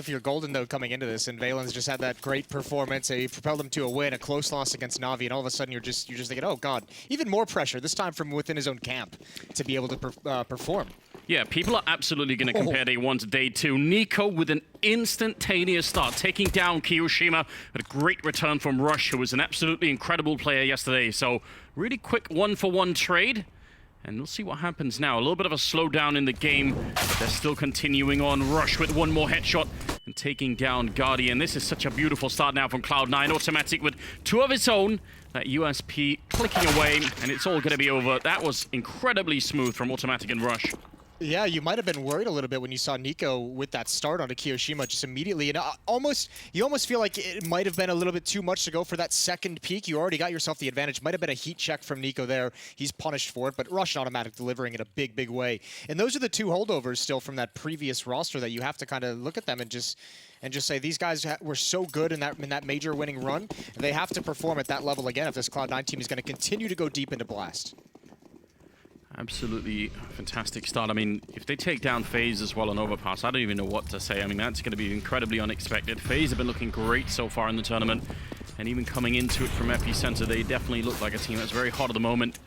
If you're golden though coming into this, and Valen's just had that great performance, he propelled him to a win, a close loss against Na'Vi, and all of a sudden you're just thinking, oh god, even more pressure this time from within his own camp to be able to perform. Yeah, people are absolutely going to compare day 1 to day 2. NiKo with an instantaneous start, taking down Kiyoshima. A great return from Rush, who was an absolutely incredible player yesterday. So really quick 1-for-1 trade. And we'll see what happens now. A little bit of a slowdown in the game. They're still continuing on. Rush with one more headshot and taking down Guardian. This is such a beautiful start now from Cloud9. Automatic with 2 of its own. That USP clicking away, and it's all going to be over. That was incredibly smooth from Automatic and Rush. Yeah, you might have been worried a little bit when you saw NiKo with that start onto Kiyoshima just immediately. And you almost feel like it might have been a little bit too much to go for that second peak. You already got yourself the advantage. Might have been a heat check from NiKo there. He's punished for it, but Rush and Automatic delivering in a big, big way. And those are the 2 holdovers still from that previous roster that you have to kind of look at them and just say these guys were so good in that major winning run. And they have to perform at that level again if this Cloud9 team is going to continue to go deep into Blast. Absolutely fantastic start. I mean, if they take down FaZe as well on Overpass, I don't even know what to say. I mean, that's going to be incredibly unexpected. FaZe have been looking great so far in the tournament, and even coming into it from Epicenter, they definitely look like a team that's very hot at the moment.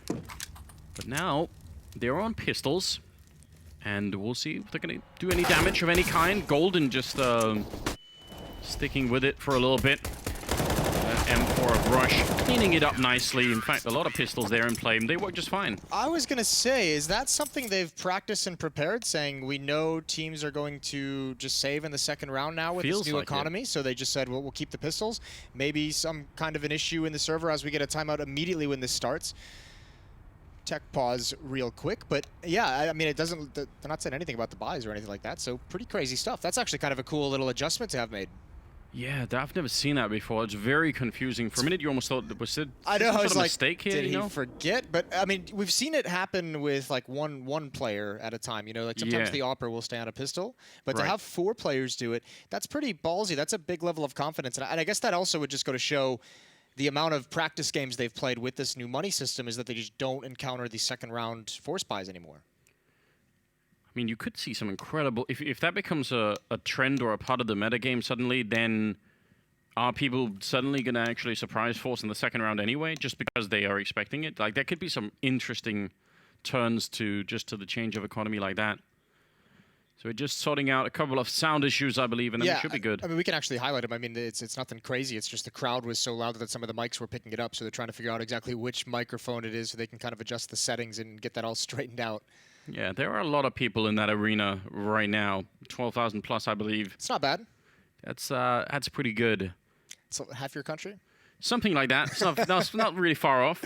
But now, they're on pistols, and we'll see if they're going to do any damage of any kind. Golden just sticking with it for a little bit. M4 of Rush, cleaning it up nicely. In fact, a lot of pistols there in play, and they work just fine. I was going to say, is that something they've practiced and prepared, saying we know teams are going to just save in the second round now with this new economy, so they just said, well, we'll keep the pistols. Maybe some kind of an issue in the server as we get a timeout immediately when this starts. Tech pause real quick, but yeah, I mean, it doesn't, they're not saying anything about the buys or anything like that, so pretty crazy stuff. That's actually kind of a cool little adjustment to have made. Yeah, I've never seen that before. It's very confusing. For a minute, you almost thought it was I know, I was like, mistake here, did he forget? But I mean, we've seen it happen with like one player at a time. You know, like sometimes the Opera will stay on a pistol, but to have 4 players do it, that's pretty ballsy. That's a big level of confidence, and I guess that also would just go to show the amount of practice games they've played with this new money system is that they just don't encounter the second round force buys anymore. I mean, you could see some incredible... If that becomes a trend or a part of the metagame suddenly, then are people suddenly going to actually surprise force in the second round anyway, just because they are expecting it? Like, there could be some interesting turns to the change of economy like that. So we're just sorting out a couple of sound issues, I believe, and then we should be good. I mean, we can actually highlight them. I mean, it's nothing crazy. It's just the crowd was so loud that some of the mics were picking it up, so they're trying to figure out exactly which microphone it is so they can kind of adjust the settings and get that all straightened out. Yeah, there are a lot of people in that arena right now. 12,000 plus, I believe. It's not bad. That's pretty good. It's half your country? Something like that. It's not really far off.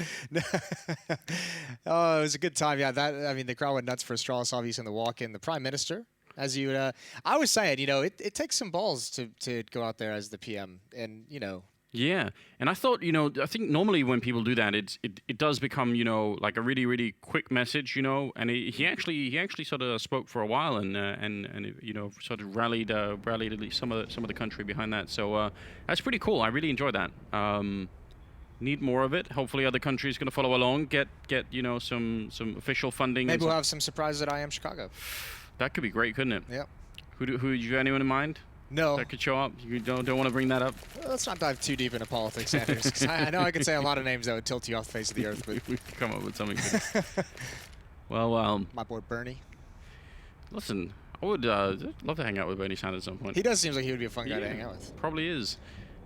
Oh, it was a good time. Yeah, I mean, the crowd went nuts for Strasovs in the walk-in. The Prime Minister, as you, I was saying, you know, it takes some balls to go out there as the PM, and you know. Yeah, and I thought, you know, I think normally when people do that, it does become, you know, like a really, really quick message, you know, and he actually sort of spoke for a while and you know, sort of rallied at least some of the country behind that. So that's pretty cool. I really enjoyed that. Need more of it. Hopefully other countries going to follow along, get you know, some official funding. Maybe we'll have some surprises at IM Chicago. That could be great, couldn't it? Yeah. Who do you anyone in mind? No. That could show up? You don't want to bring that up? Well, let's not dive too deep into politics, Anders, because I know I could say a lot of names that would tilt you off the face of the earth. But we could come up with something good. Well, my boy Bernie. Listen, I would love to hang out with Bernie Sanders at some point. He does seem like he would be a fun guy to hang out with. Probably is.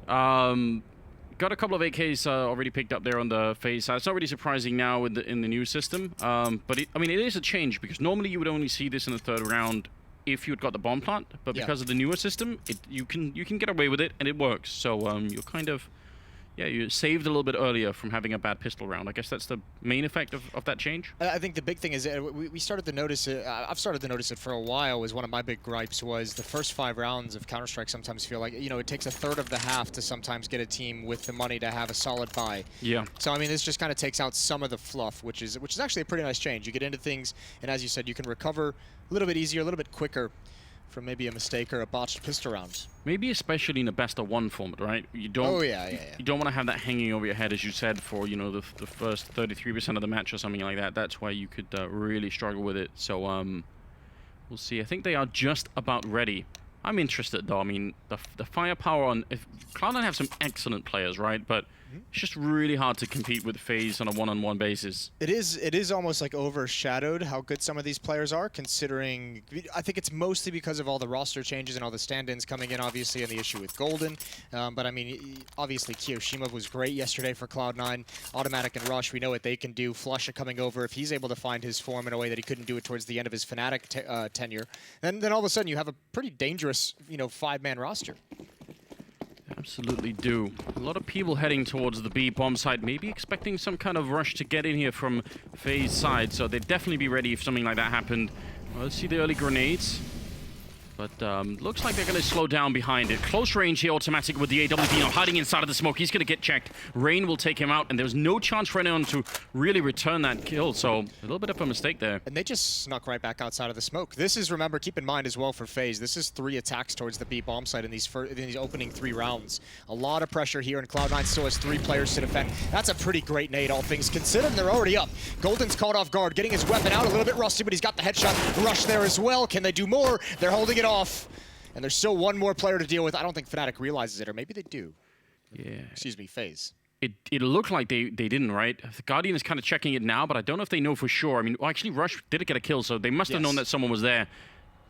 Got a couple of AKs already picked up there on the FaZe side. It's not really surprising now in the new system, but I mean, it is a change because normally you would only see this in the third round if you'd got the bomb plant, but because of the newer system, you can get away with it and it works. So you're kind of, you saved a little bit earlier from having a bad pistol round. I guess that's the main effect of that change. I think the big thing is we started to notice it. I've started to notice it for a while. Was one of my big gripes was the first 5 rounds of Counter-Strike sometimes feel like, you know, it takes a third of the half to sometimes get a team with the money to have a solid buy. Yeah. So I mean, this just kind of takes out some of the fluff, which is actually a pretty nice change. You get into things, and as you said, you can recover a little bit easier, a little bit quicker from maybe a mistake or a botched pistol round. Maybe especially in a best-of-1 format, right? You don't. You don't want to have that hanging over your head, as you said, for the first 33% of the match or something like that. That's why you could really struggle with it. So we'll see. I think they are just about ready. I'm interested though. I mean, the firepower on Cloud9 have some excellent players, right? But it's just really hard to compete with FaZe on a one-on-one basis. It is almost like overshadowed how good some of these players are, considering I think it's mostly because of all the roster changes and all the stand-ins coming in, obviously, and the issue with Golden. But I mean, obviously Kiyoshima was great yesterday for Cloud9. Automatic and Rush, we know what they can do. Flusha coming over, if he's able to find his form in a way that he couldn't do it towards the end of his Fnatic tenure, then all of a sudden you have a pretty dangerous, five-man roster. Absolutely do. A lot of people heading towards the B bomb side, maybe expecting some kind of rush to get in here from FaZe side, so they'd definitely be ready if something like that happened. Well, let's see the early grenades. But looks like they're going to slow down behind it. Close range here, automatic with the AWP now hiding inside of the smoke. He's going to get checked. Rain will take him out, and there's no chance for anyone to really return that kill. So a little bit of a mistake there. And they just snuck right back outside of the smoke. This is, remember, keep in mind as well for FaZe, this is 3 attacks towards the B bomb site in these opening 3 rounds. A lot of pressure here, and Cloud9 still has 3 players to defend. That's a pretty great nade, all things considered. They're already up. Golden's caught off guard, getting his weapon out, a little bit rusty, but he's got the headshot. Rush there as well. Can they do more? They're holding it off. And there's still one more player to deal with. I don't think Fnatic realizes it, or maybe they do. Yeah. Excuse me, FaZe. It looked like they didn't, right? The Guardian is kind of checking it now, but I don't know if they know for sure. I mean, well, actually, Rush did get a kill, so they must have known that someone was there.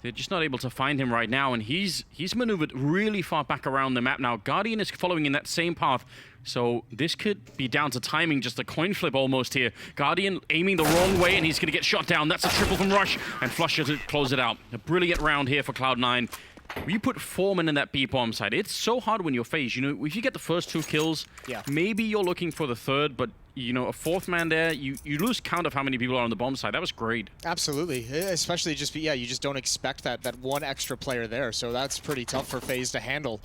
They're just not able to find him right now, and he's maneuvered really far back around the map now. Guardian is following in that same path, so this could be down to timing, just a coin flip almost here. Guardian aiming the wrong way, and he's going to get shot down. That's a triple from Rush, and Flusha to close it out. A brilliant round here for Cloud9. You put 4 men in that B bomb side. It's so hard when you're FaZe. If you get the first 2 kills, maybe you're looking for the third, but a 4th man there, you lose count of how many people are on the bomb side. That was great. Absolutely, especially just you just don't expect that one extra player there, so that's pretty tough for FaZe to handle.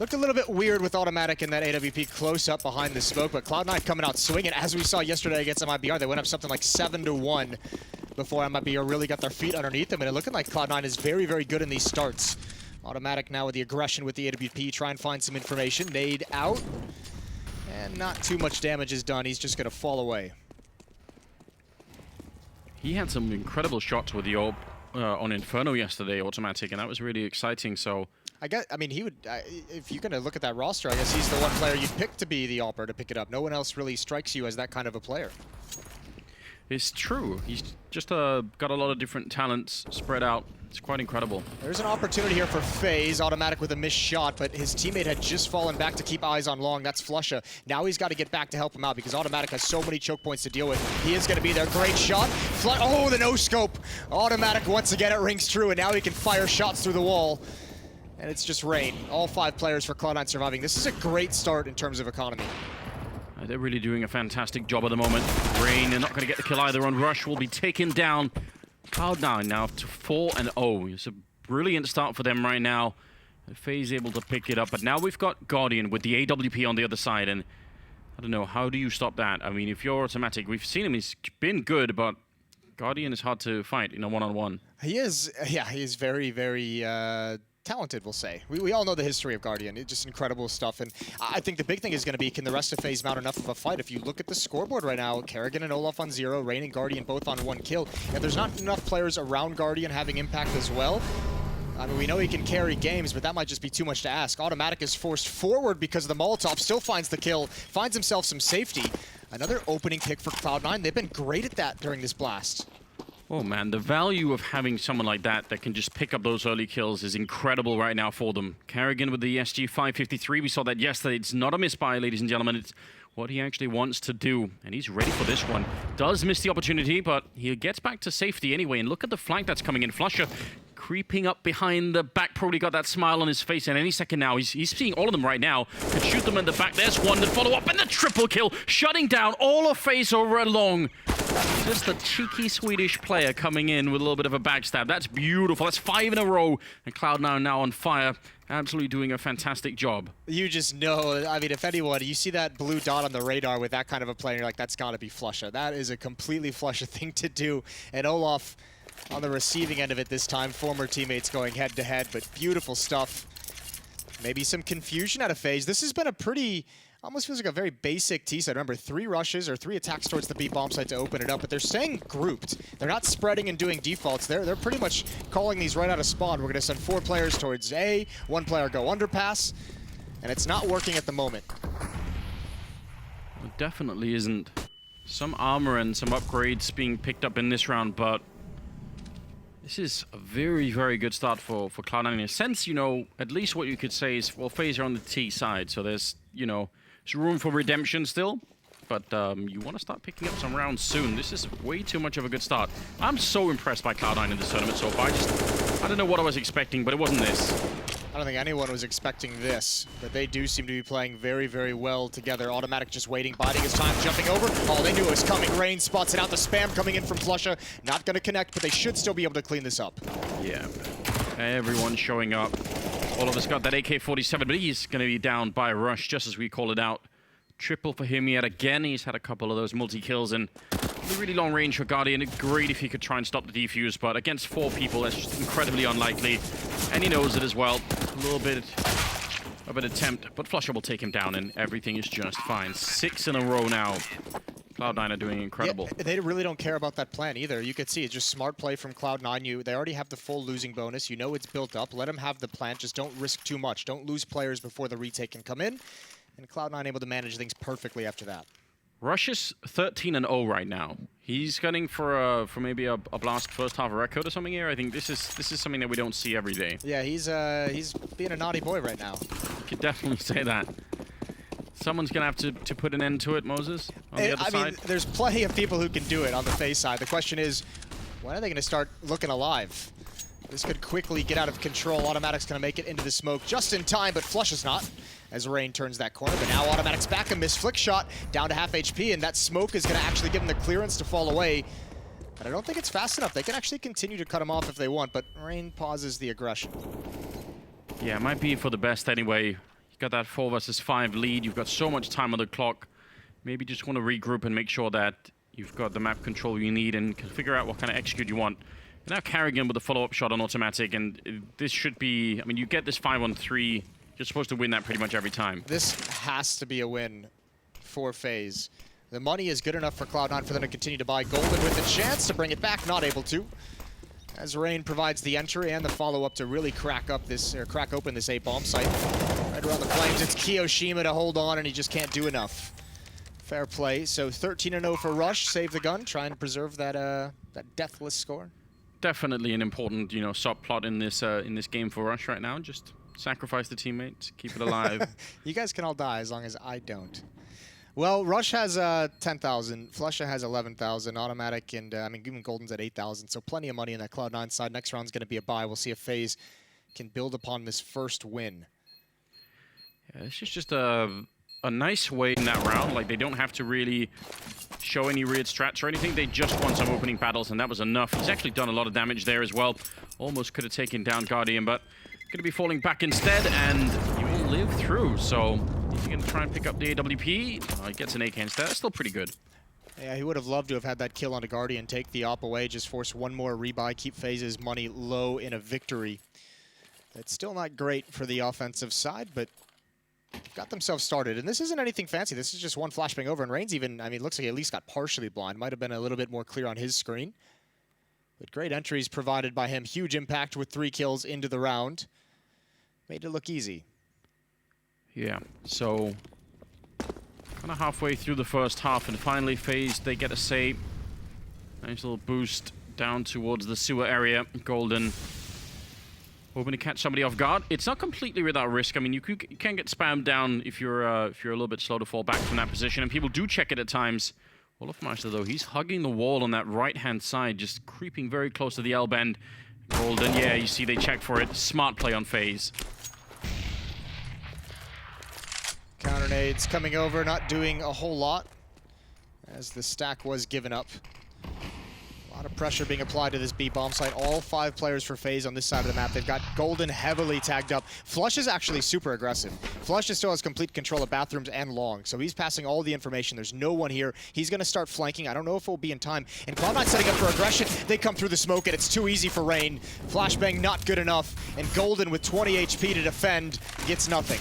Looked a little bit weird with Automatic in that AWP close up behind the smoke, but Cloud9 coming out swinging. As we saw yesterday against MIBR, they went up something like 7-1 before MIBR really got their feet underneath them, and it looking like Cloud9 is very, very good in these starts. Automatic now with the aggression with the AWP, try and find some information. Nade out, and not too much damage is done. He's just going to fall away. He had some incredible shots with the AWP on Inferno yesterday, Automatic, and that was really exciting, so... I mean, he would, if you're going to look at that roster, I guess he's the one player you'd pick to be the AWPer to pick it up. No one else really strikes you as that kind of a player. It's true. He's just got a lot of different talents spread out. It's quite incredible. There's an opportunity here for FaZe. Automatic with a missed shot, but his teammate had just fallen back to keep eyes on long. That's Flusha. Now he's got to get back to help him out because Automatic has so many choke points to deal with. He is going to be there. Great shot. Oh, the no-scope. Automatic, once again, it rings true, and now he can fire shots through the wall. And it's just Rain. All 5 players for Cloud9 surviving. This is a great start in terms of economy. They're really doing a fantastic job at the moment. Rain, they're not going to get the kill either on Rush. Will be taken down. Cloud9 now to 4-0. It's a brilliant start for them right now. FaZe able to pick it up. But now we've got Guardian with the AWP on the other side. And I don't know, how do you stop that? I mean, if you're Automatic, we've seen him. He's been good, but Guardian is hard to fight in a one-on-one. He is, yeah, he is very, very... talented, we'll say. We all know the history of Guardian. It's just incredible stuff. And I think the big thing is going to be, can the rest of FaZe mount enough of a fight? If you look at the scoreboard right now, Kerrigan and Olaf on 0, Rain and Guardian both on 1 kill. If there's not enough players around Guardian having impact as well, I mean, we know he can carry games, but that might just be too much to ask. Automatic is forced forward because of the Molotov, still finds the kill, finds himself some safety. Another opening pick for Cloud9. They've been great at that during this blast. Oh man, the value of having someone like that can just pick up those early kills is incredible right now for them. Kerrigan with the SG-553, we saw that yesterday. It's not a misbuy, ladies and gentlemen. It's what he actually wants to do, and he's ready for this one. Does miss the opportunity, but he gets back to safety anyway, and look at the flank that's coming in. Flusha creeping up behind the back, probably got that smile on his face, and any second now, he's seeing all of them right now. Could shoot them in the back. There's one to follow up, and the triple kill, shutting down all of FaZe over a long. Just a cheeky Swedish player coming in with a little bit of a backstab. That's beautiful. That's 5 in a row, and Cloud9 now on fire. Absolutely doing a fantastic job. You just know, I mean, if anyone, you see that blue dot on the radar with that kind of a player, you're like, that's got to be Flusha. That is a completely Flusha thing to do. And Olaf on the receiving end of it this time, former teammates going head-to-head, but beautiful stuff. Maybe some confusion out of FaZe. This has been a pretty, Almost feels like a very basic T side. Remember, 3 rushes or 3 attacks towards the B bomb site to open it up, but they're staying grouped. They're not spreading and doing defaults. They're pretty much calling these right out of spawn. We're going to send 4 players towards A, 1 player go underpass, and it's not working at the moment. It definitely isn't. Some armor and some upgrades being picked up in this round, but this is a very, very good start for Cloud9. In a sense, you know, at least what you could say is, well, FaZe are on the T side, so there's, you know, there's room for redemption still. But you want to start picking up some rounds soon. This is way too much of a good start. I'm so impressed by Cloud9 in this tournament so far. I don't know what I was expecting, but it wasn't this. I don't think anyone was expecting this, but they do seem to be playing very, very well together. Automatic just waiting, biding his time, jumping over. All they knew was coming. Rain spots it out. The spam coming in from Flusha. Not going to connect, but they should still be able to clean this up. Yeah, everyone showing up. All of us got that AK-47, but he's going to be down by Rush, just as we call it out. Triple for him yet again. He's had a couple of those multi-kills, and really long range for Guardian. Great if he could try and stop the defuse, but against 4 people, that's just incredibly unlikely. And he knows it as well. A little bit of an attempt, but Flusha will take him down, and everything is just fine. 6 in a row now. Cloud9 are doing incredible. Yeah, they really don't care about that plan either. You could see it's just smart play from Cloud9. They already have the full losing bonus. You know it's built up. Let them have the plant. Just don't risk too much. Don't lose players before the retake can come in. And Cloud9 able to manage things perfectly after that. Rush is 13-0 right now. He's gunning for maybe a blast first half record or something here. I think this is something that we don't see every day. Yeah, he's being a naughty boy right now. You could definitely say that. Someone's gonna have to put an end to it, Moses, on the other side. I mean, there's plenty of people who can do it on the FaZe side. The question is, when are they gonna start looking alive? This could quickly get out of control. Automatic's gonna make it into the smoke just in time, but Flush is not, as Rain turns that corner. But now Automatic's back, a missed flick shot, down to half HP, and that smoke is gonna actually give him the clearance to fall away. But I don't think it's fast enough. They can actually continue to cut him off if they want, but Rain pauses the aggression. Yeah, it might be for the best anyway. You got that 4 versus 5 lead. You've got so much time on the clock. Maybe just want to regroup and make sure that you've got the map control you need and can figure out what kind of execute you want. You're now Carrigan with a follow-up shot on automatic, and this should be, I mean, you get this 5-on-3, you're supposed to win that pretty much every time. This has to be a win for FaZe. The money is good enough for Cloud9 for them to continue to buy. Golden with a chance to bring it back, not able to. As Rain provides the entry and the follow-up to really crack open this A bomb site. Right around the flames, it's Kiyoshima to hold on, and he just can't do enough. Fair play. So 13-0 for Rush, save the gun, trying to preserve that that deathless score. Definitely an important, subplot in this game for Rush right now. Just sacrifice the teammates, keep it alive. You guys can all die as long as I don't. Well, Rush has 10,000, Flusha has 11,000, Automatic, and I mean, even Golden's at 8,000, so plenty of money in that Cloud9 side. Next round's going to be a bye. We'll see if FaZe can build upon this first win. Yeah, this is just a nice way in that round. Like, they don't have to really show any weird strats or anything. They just want some opening battles, and that was enough. He's actually done a lot of damage there as well. Almost could have taken down Guardian, but going to be falling back instead, and he will live through. So he's going to try and pick up the AWP. He gets an AK instead. That's still pretty good. Yeah, he would have loved to have had that kill on a Guardian, take the op away, just force one more rebuy, keep FaZe's money low in a victory. It's still not great for the offensive side, but got themselves started. And this isn't anything fancy. This is just one flashbang over, and Rain's even, I mean, it looks like he at least got partially blind. Might have been a little bit more clear on his screen. But great entries provided by him. Huge impact with 3 kills into the round. Made it look easy. Yeah, so kind of halfway through the first half, and finally FaZe, they get a save. Nice little boost down towards the sewer area. Golden hoping to catch somebody off guard. It's not completely without risk. I mean, you can get spammed down if you're a little bit slow to fall back from that position, and people do check it at times. Olofmeister, though, he's hugging the wall on that right-hand side, just creeping very close to the L-bend. Golden, yeah, you see they check for it. Smart play on FaZe. Counter nades coming over, not doing a whole lot, as the stack was given up. A lot of pressure being applied to this B bomb site. All 5 players for FaZe on this side of the map. They've got Golden heavily tagged up. Flush is actually super aggressive. Flush still has complete control of bathrooms and long, so he's passing all the information. There's no one here. He's going to start flanking. I don't know if it will be in time. And Cloud9 setting up for aggression. They come through the smoke, and it's too easy for Rain. Flashbang not good enough, and Golden with 20 HP to defend gets nothing.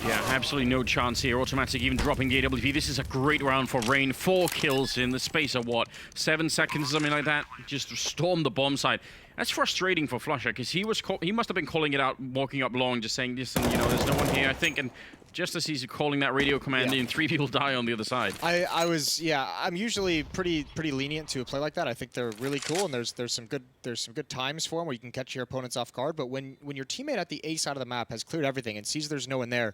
Yeah, absolutely no chance here. Automatic even dropping the AWP. This is a great round for Rain. 4 kills in the space of what? 7 seconds, something like that. Just stormed the bomb site. That's frustrating for Flusher because he must have been calling it out, walking up long, just saying, listen, you know, there's no one here, I think. And just as he's calling that radio command in, 3 people die on the other side. I'm usually pretty lenient to a play like that. I think they're really cool, and there's some good times for them where you can catch your opponents off guard. But when your teammate at the A side of the map has cleared everything and sees there's no one there,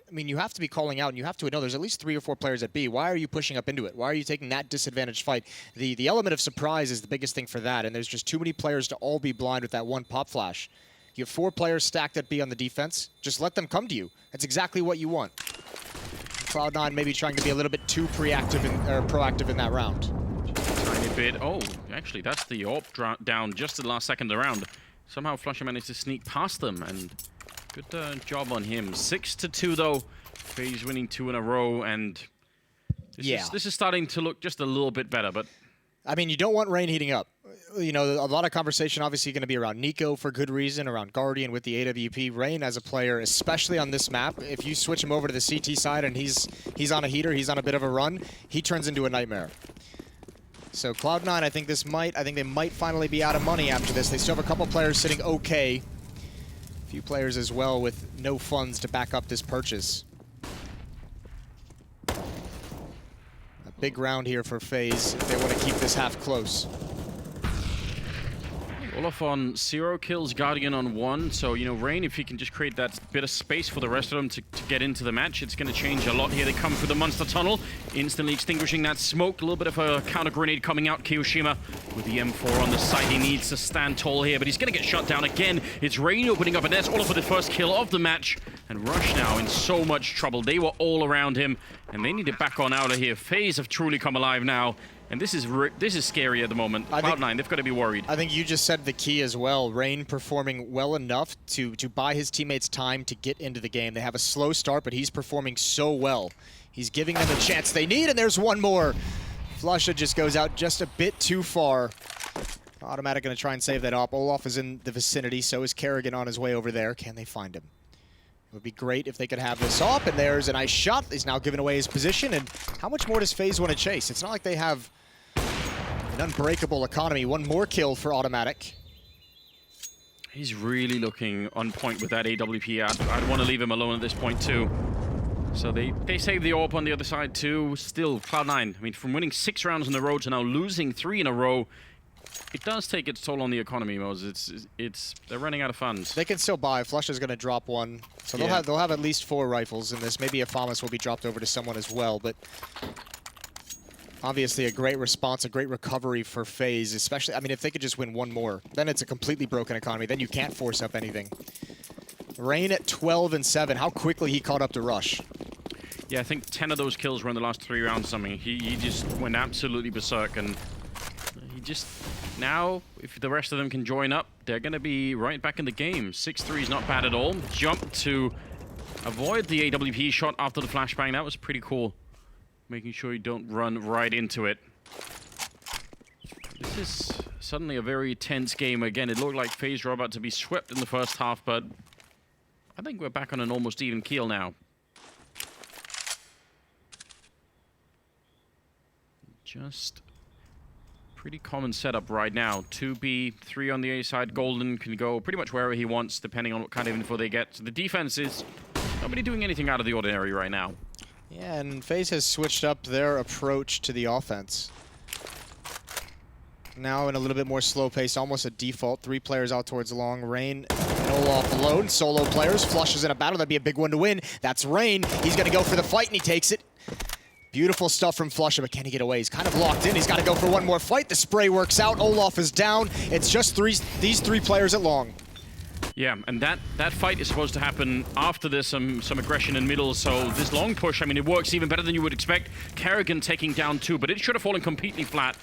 I mean, you have to be calling out, and you have to know there's at least 3 or 4 players at B. Why are you pushing up into it? Why are you taking that disadvantaged fight? The element of surprise is the biggest thing for that, and there's just too many players to all be blind with that one pop flash. You have 4 players stacked at B on the defense. Just let them come to you. That's exactly what you want. Cloud9 maybe trying to be a little bit too proactive in that round. Just a tiny bit. Oh, actually, that's the AWP down just at the last second of the round. Somehow Flusher managed to sneak past them, and good job on him. 6-2 though. FaZe winning 2 in a row, and this is starting to look just a little bit better. But I mean, you don't want Rain heating up. You know, a lot of conversation obviously going to be around Nico for good reason, around Guardian with the AWP. Rain as a player, especially on this map, if you switch him over to the CT side and he's on a heater, he's on a bit of a run, he turns into a nightmare. So Cloud9, I think they might finally be out of money after this. They still have a couple players sitting okay. A few players as well with no funds to back up this purchase. A big round here for FaZe if they want to keep this half close. Olaf on 0 kills, Guardian on 1. So, you know, Rain, if he can just create that bit of space for the rest of them to get into the match, it's going to change a lot here. They come through the monster tunnel, instantly extinguishing that smoke. A little bit of a counter grenade coming out. Kiyoshima with the M4 on the side. He needs to stand tall here, but he's going to get shut down again. It's Rain opening up a nest. Olaf with the first kill of the match. And Rush now in so much trouble. They were all around him, and they need to back on out of here. FaZe have truly come alive now. And this is scary at the moment. Cloud9, they've got to be worried. I think you just said the key as well. Rain performing well enough to buy his teammates time to get into the game. They have a slow start, but he's performing so well. He's giving them the chance they need, and there's one more. Flusha just goes out just a bit too far. Automatic going to try and save that up. Olaf is in the vicinity, so is Kerrigan on his way over there. Can they find him? It would be great if they could have this up, and there's a nice shot. He's now giving away his position, and how much more does FaZe want to chase? It's not like they have an unbreakable economy. One more kill for Automatic. He's really looking on point with that AWP. I'd want to leave him alone at this point too. So they save the AWP on the other side too. Still, Cloud9, I mean, from winning 6 rounds in a row to now losing 3 in a row, it does take its toll on the economy, Moses. They're running out of funds. They can still buy. Flusha's going to drop one, so they'll have at least 4 rifles in this. Maybe a FAMAS will be dropped over to someone as well, but obviously a great response, a great recovery for FaZe, especially, I mean, if they could just win 1 more, then it's a completely broken economy. Then you can't force up anything. Rain at 12-7. How quickly he caught up to Rush. Yeah, I think 10 of those kills were in the last 3 rounds. I mean, he just went absolutely berserk, and he just, now, if the rest of them can join up, they're going to be right back in the game. 6-3 is not bad at all. Jump to avoid the AWP shot after the flashbang. That was pretty cool. Making sure you don't run right into it. This is suddenly a very tense game. Again, it looked like FaZe were about to be swept in the first half, but I think we're back on an almost even keel now. Just pretty common setup right now. 2B, 3 on the A side. Golden can go pretty much wherever he wants, depending on what kind of info they get. So the defense is nobody doing anything out of the ordinary right now. Yeah, and FaZe has switched up their approach to the offense. Now in a little bit more slow pace, almost a default. 3 players out towards long. Rain and Olaf alone. Solo players. Flushes in a battle. That'd be a big one to win. That's Rain. He's going to go for the fight, and he takes it. Beautiful stuff from Flusha, but can he get away? He's kind of locked in. He's got to go for one more fight. The spray works out. Olaf is down. It's just these 3 players at long. Yeah, and that fight is supposed to happen after there's some aggression in middle, so this long push, I mean, it works even better than you would expect. Kerrigan taking down 2, but it should have fallen completely flat.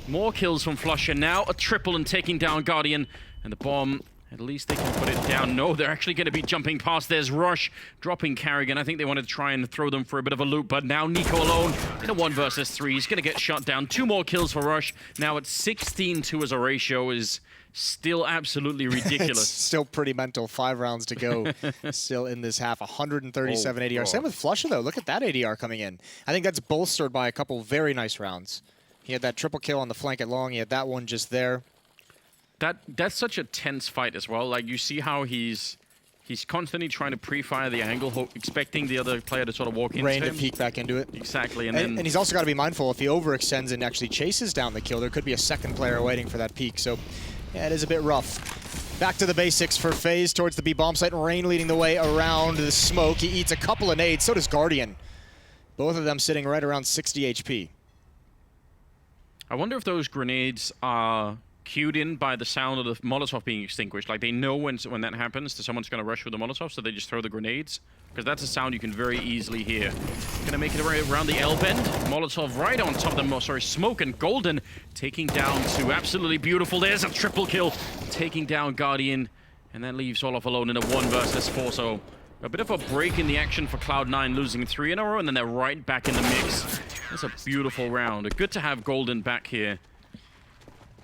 More kills from Flusha, now a triple and taking down Guardian, and the bomb At least they can put it down. No, they're actually going to be jumping past. There's Rush dropping Carrigan. I think they wanted to try and throw them for a bit of a loop, but now Nico alone in a 1 versus 3. He's going to get shot down. 2 more kills for Rush. Now at 16-2 as a ratio is still absolutely ridiculous. It's still pretty mental. 5 rounds to go. Still in this half. 137 ADR. Same with Flusha, though. Look at that ADR coming in. I think that's bolstered by a couple very nice rounds. He had that triple kill on the flank at long. He had that one just there. That's such a tense fight as well. Like, you see how he's constantly trying to pre-fire the angle, expecting the other player to sort of walk into Rain him. to peek back into it. Exactly, and he's also got to be mindful if he overextends and actually chases down the kill, there could be a second player waiting for that peek. So, yeah, it is a bit rough. Back to the basics for FaZe towards the B bomb site. Rain leading the way around the smoke. He eats a couple of nades. So does Guardian. Both of them sitting right around 60 HP. I wonder if those grenades are cued in by the sound of the Molotov being extinguished. Like, they know when that happens, that someone's going to rush with the Molotov, so they just throw the grenades. Because that's a sound you can very easily hear. Going to make it around the L bend. Molotov right on top of them. Oh, sorry, Smoke and Golden taking down 2. Absolutely beautiful. There's a triple kill. Taking down Guardian. And that leaves Olof alone in a 1 versus 4. So a bit of a break in the action for Cloud9, losing 3 in a row, and then they're right back in the mix. That's a beautiful round. Good to have Golden back here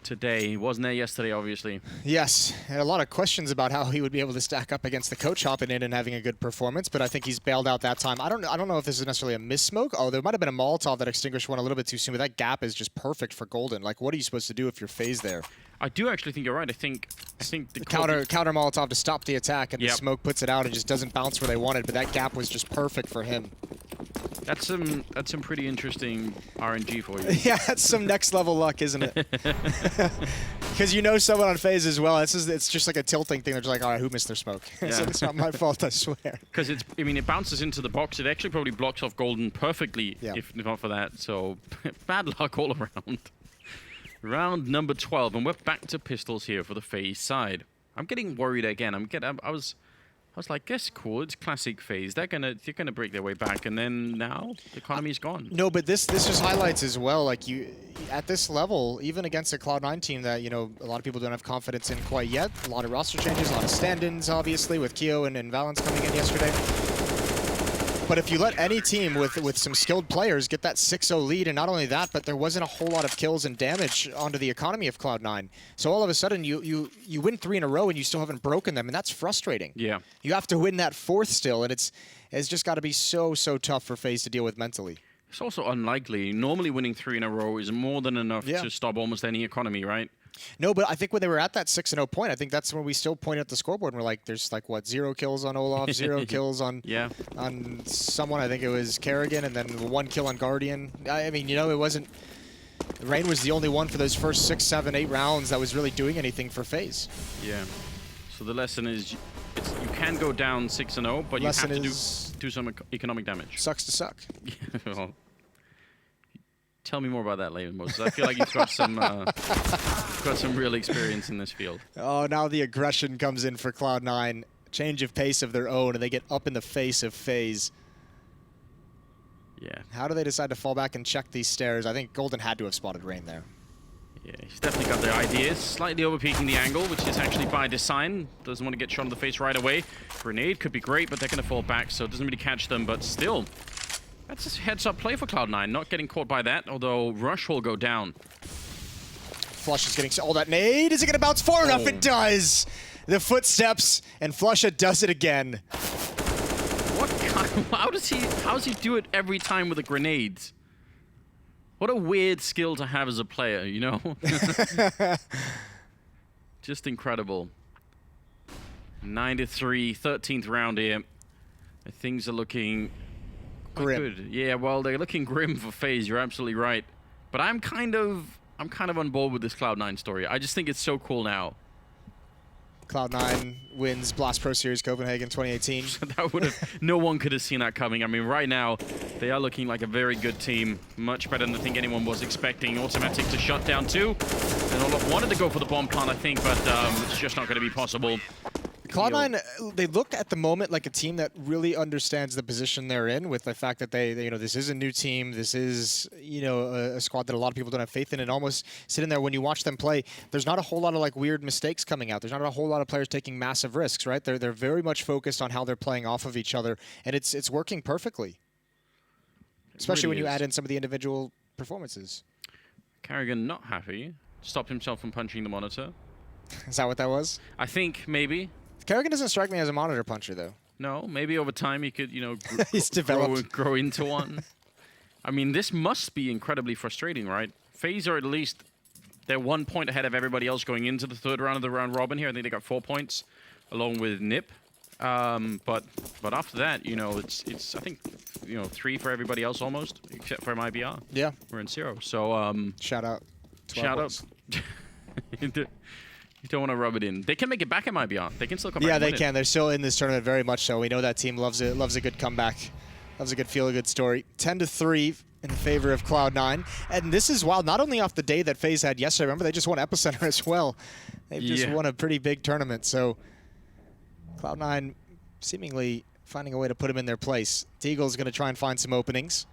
today. He wasn't there yesterday, obviously. Yes, and a lot of questions about how he would be able to stack up against the coach hopping in and having a good performance, but I think he's bailed out that time. I don't know if this is necessarily a miss-smoke. Oh, there might have been a Molotov that extinguished one a little bit too soon, but that gap is just perfect for Golden. Like, what are you supposed to do if you're FaZe there? I do actually think you're right. I think the counter Molotov to stop the attack, and the smoke puts it out and just doesn't bounce where they wanted, but that gap was just perfect for him. That's some pretty interesting RNG for you. Yeah, that's some next level luck, isn't it? Because you know someone on FaZe as well. It's just like a tilting thing. They're just like, all right, who missed their smoke? Yeah. So it's not my fault, I swear. Because it bounces into the box. It actually probably blocks off Golden perfectly if not for that. So bad luck all around. Round number 12, and we're back to pistols here for the FaZe side. I'm getting worried again. I was like, guess cool, it's classic FaZe. They're gonna break their way back, and then now the economy's gone. No, but this just highlights as well, like, you at this level, even against a Cloud9 team that, you know, a lot of people don't have confidence in quite yet. A lot of roster changes, a lot of stand-ins, obviously, with Keo and Valence coming in yesterday. But if you let any team with some skilled players get that 6-0 lead, and not only that, but there wasn't a whole lot of kills and damage onto the economy of Cloud9. So all of a sudden, you win 3 in a row and you still haven't broken them, and that's frustrating. Yeah. You have to win that 4th still, and it's just got to be so tough for FaZe to deal with mentally. It's also unlikely. Normally winning 3 in a row is more than enough to stop almost any economy, right? No, but I think when they were at that 6-0 point, I think that's when we still pointed at the scoreboard and we're like, there's like, what, 0 kills on Olaf, 0 kills on someone, I think it was Kerrigan, and then 1 kill on Guardian. I mean, you know, it wasn't... Rain was the only one for those first 6, 7, 8 rounds that was really doing anything for FaZe. Yeah. So the lesson is, you can go down 6-0, but you have to do some economic damage. Sucks to suck. Well, tell me more about that later, Moses. I feel like you've got some real experience in this field. Oh, now the aggression comes in for Cloud9. Change of pace of their own, and they get up in the face of FaZe. Yeah. How do they decide to fall back and check these stairs? I think Golden had to have spotted Rain there. Yeah, he's definitely got the ideas. Slightly overpeaking the angle, which is actually by design. Doesn't want to get shot in the face right away. Grenade could be great, but they're going to fall back, so it doesn't really catch them, but still. That's a heads-up play for Cloud9, not getting caught by that, although Rush will go down. Flush is getting all that nade. Is it going to bounce far enough? It does! The footsteps, and Flusha does it again. What kind of, how does he do it every time with the grenades? What a weird skill to have as a player, you know? Just incredible. 9-3, 13th round here. Things are looking... grim. Good. Yeah, well, they're looking grim for FaZe. You're absolutely right. But I'm kind of on board with this Cloud9 story. I just think it's so cool now. Cloud9 wins Blast Pro Series Copenhagen 2018. That would have, no one could have seen that coming. I mean, right now, they are looking like a very good team. Much better than I think anyone was expecting. Automatic to shut down 2. And Olaf wanted to go for the bomb plant, I think, but it's just not going to be possible. Cloud9, they look at the moment like a team that really understands the position they're in, with the fact that they this is a new team. This is, a squad that a lot of people don't have faith in. And almost sitting there when you watch them play, there's not a whole lot of like weird mistakes coming out. There's not a whole lot of players taking massive risks, right? They're very much focused on how they're playing off of each other, and it's working perfectly. Especially when you add in some of the individual performances. Carrigan not happy. Stopped himself from punching the monitor. Is that what that was? I think maybe. Carrigan doesn't strike me as a monitor puncher, though. No, maybe over time he could, He's developed. grow into one. I mean, this must be incredibly frustrating, right? FaZe are at least, they're 1 point ahead of everybody else going into the third round of the round robin here. I think they got 4 points, along with Nip. But after that, it's I think 3 for everybody else almost, except for MIBR. Yeah, we're in 0. So shout out. Shout out. You don't want to rub it in. They can make it back at MIBR. They can still come back. Yeah, and they win can. it. They're still in this tournament very much so. We know that team loves it. Loves a good comeback. Loves a good feel-good story. 10-3 in favor of Cloud9. And this is wild, not only off the day that FaZe had yesterday. Remember, they just won Epicenter as well. They've just won a pretty big tournament. So Cloud9 seemingly finding a way to put them in their place. Deagle's going to try and find some openings.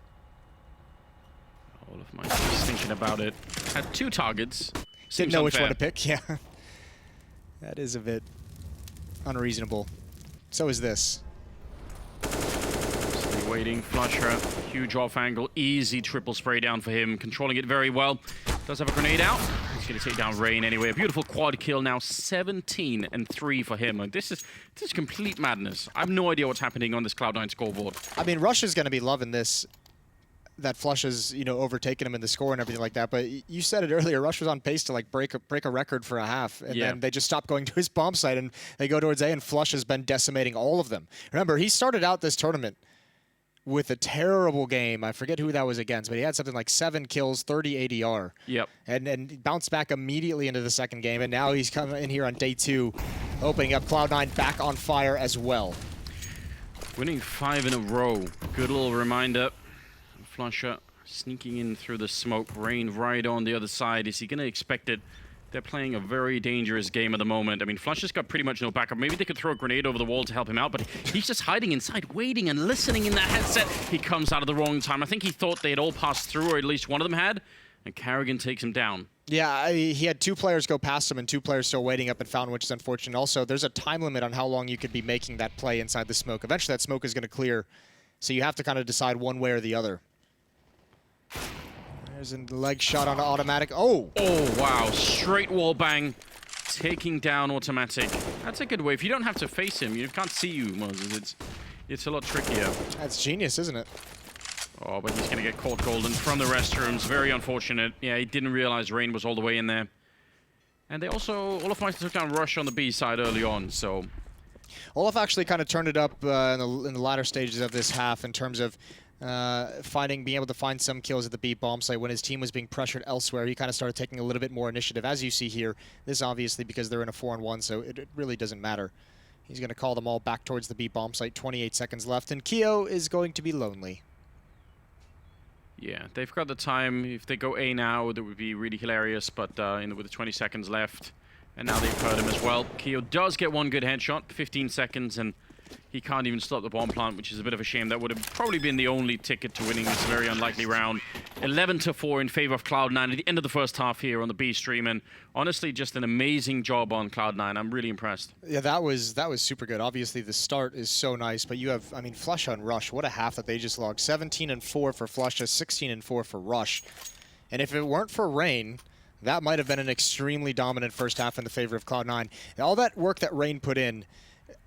All of my just thinking about it. Had 2 targets. Didn't know which one to pick. Yeah. That is a bit unreasonable. So is this. Waiting, Flusher, huge off angle, easy triple spray down for him, controlling it very well. Does have a grenade out. He's going to take down Rain anyway. A beautiful quad kill now, 17-3 for him. And this is complete madness. I have no idea what's happening on this Cloud9 scoreboard. I mean, Rush is going to be loving this. That Flush has, overtaken him in the score and everything like that. But you said it earlier, Rush was on pace to like break a record for a half, and then they just stopped going to his bomb site and they go towards A, and Flush has been decimating all of them. Remember, he started out this tournament with a terrible game. I forget who that was against, but he had something like 7 kills, 30 ADR. Yep. And bounced back immediately into the second game, and now he's coming in here on day 2, opening up Cloud9 back on fire as well. Winning 5 in a row. Good little reminder. Flusher sneaking in through the smoke. Rain right on the other side. Is he going to expect it? They're playing a very dangerous game at the moment. I mean, Flusher's got pretty much no backup. Maybe they could throw a grenade over the wall to help him out, but he's just hiding inside, waiting and listening in that headset. He comes out at the wrong time. I think he thought they had all passed through, or at least one of them had, and Carrigan takes him down. Yeah, he had 2 players go past him and 2 players still waiting up and found, which is unfortunate. Also, there's a time limit on how long you could be making that play inside the smoke. Eventually, that smoke is going to clear, so you have to kind of decide one way or the other. There's a leg shot on automatic. Oh! Oh, wow. Straight wall bang. Taking down automatic. That's a good way. If you don't have to face him, you can't see you, Moses. It's a lot trickier. That's genius, isn't it? Oh, but he's going to get caught golden from the restrooms. Very unfortunate. Yeah, he didn't realize Rain was all the way in there. And they also, Olaf took down Rush on the B side early on, so... Olaf actually kind of turned it up in the latter stages of this half in terms of being able to find some kills at the B bomb site when his team was being pressured elsewhere. He kind of started taking a little bit more initiative, as you see here. This obviously because they're in a 4-on-1, so it really doesn't matter. He's going to call them all back towards the B bomb site. 28 seconds left, and Keo is going to be lonely. Yeah, they've got the time. If they go A now, that would be really hilarious, but with the 20 seconds left, and now they've heard him as well. Keo does get one good headshot, 15 seconds, and he can't even stop the bomb plant, which is a bit of a shame. That would have probably been the only ticket to winning this very unlikely round. 11-4 in favor of Cloud9 at the end of the first half here on the B stream, and honestly, just an amazing job on Cloud9. I'm really impressed. Yeah, that was super good. Obviously, the start is so nice, but you have, I mean, Flush on Rush. What a half that they just logged. 17-4 for Flush, 16-4 for Rush. And if it weren't for Rain, that might have been an extremely dominant first half in the favor of Cloud9. All that work that Rain put in,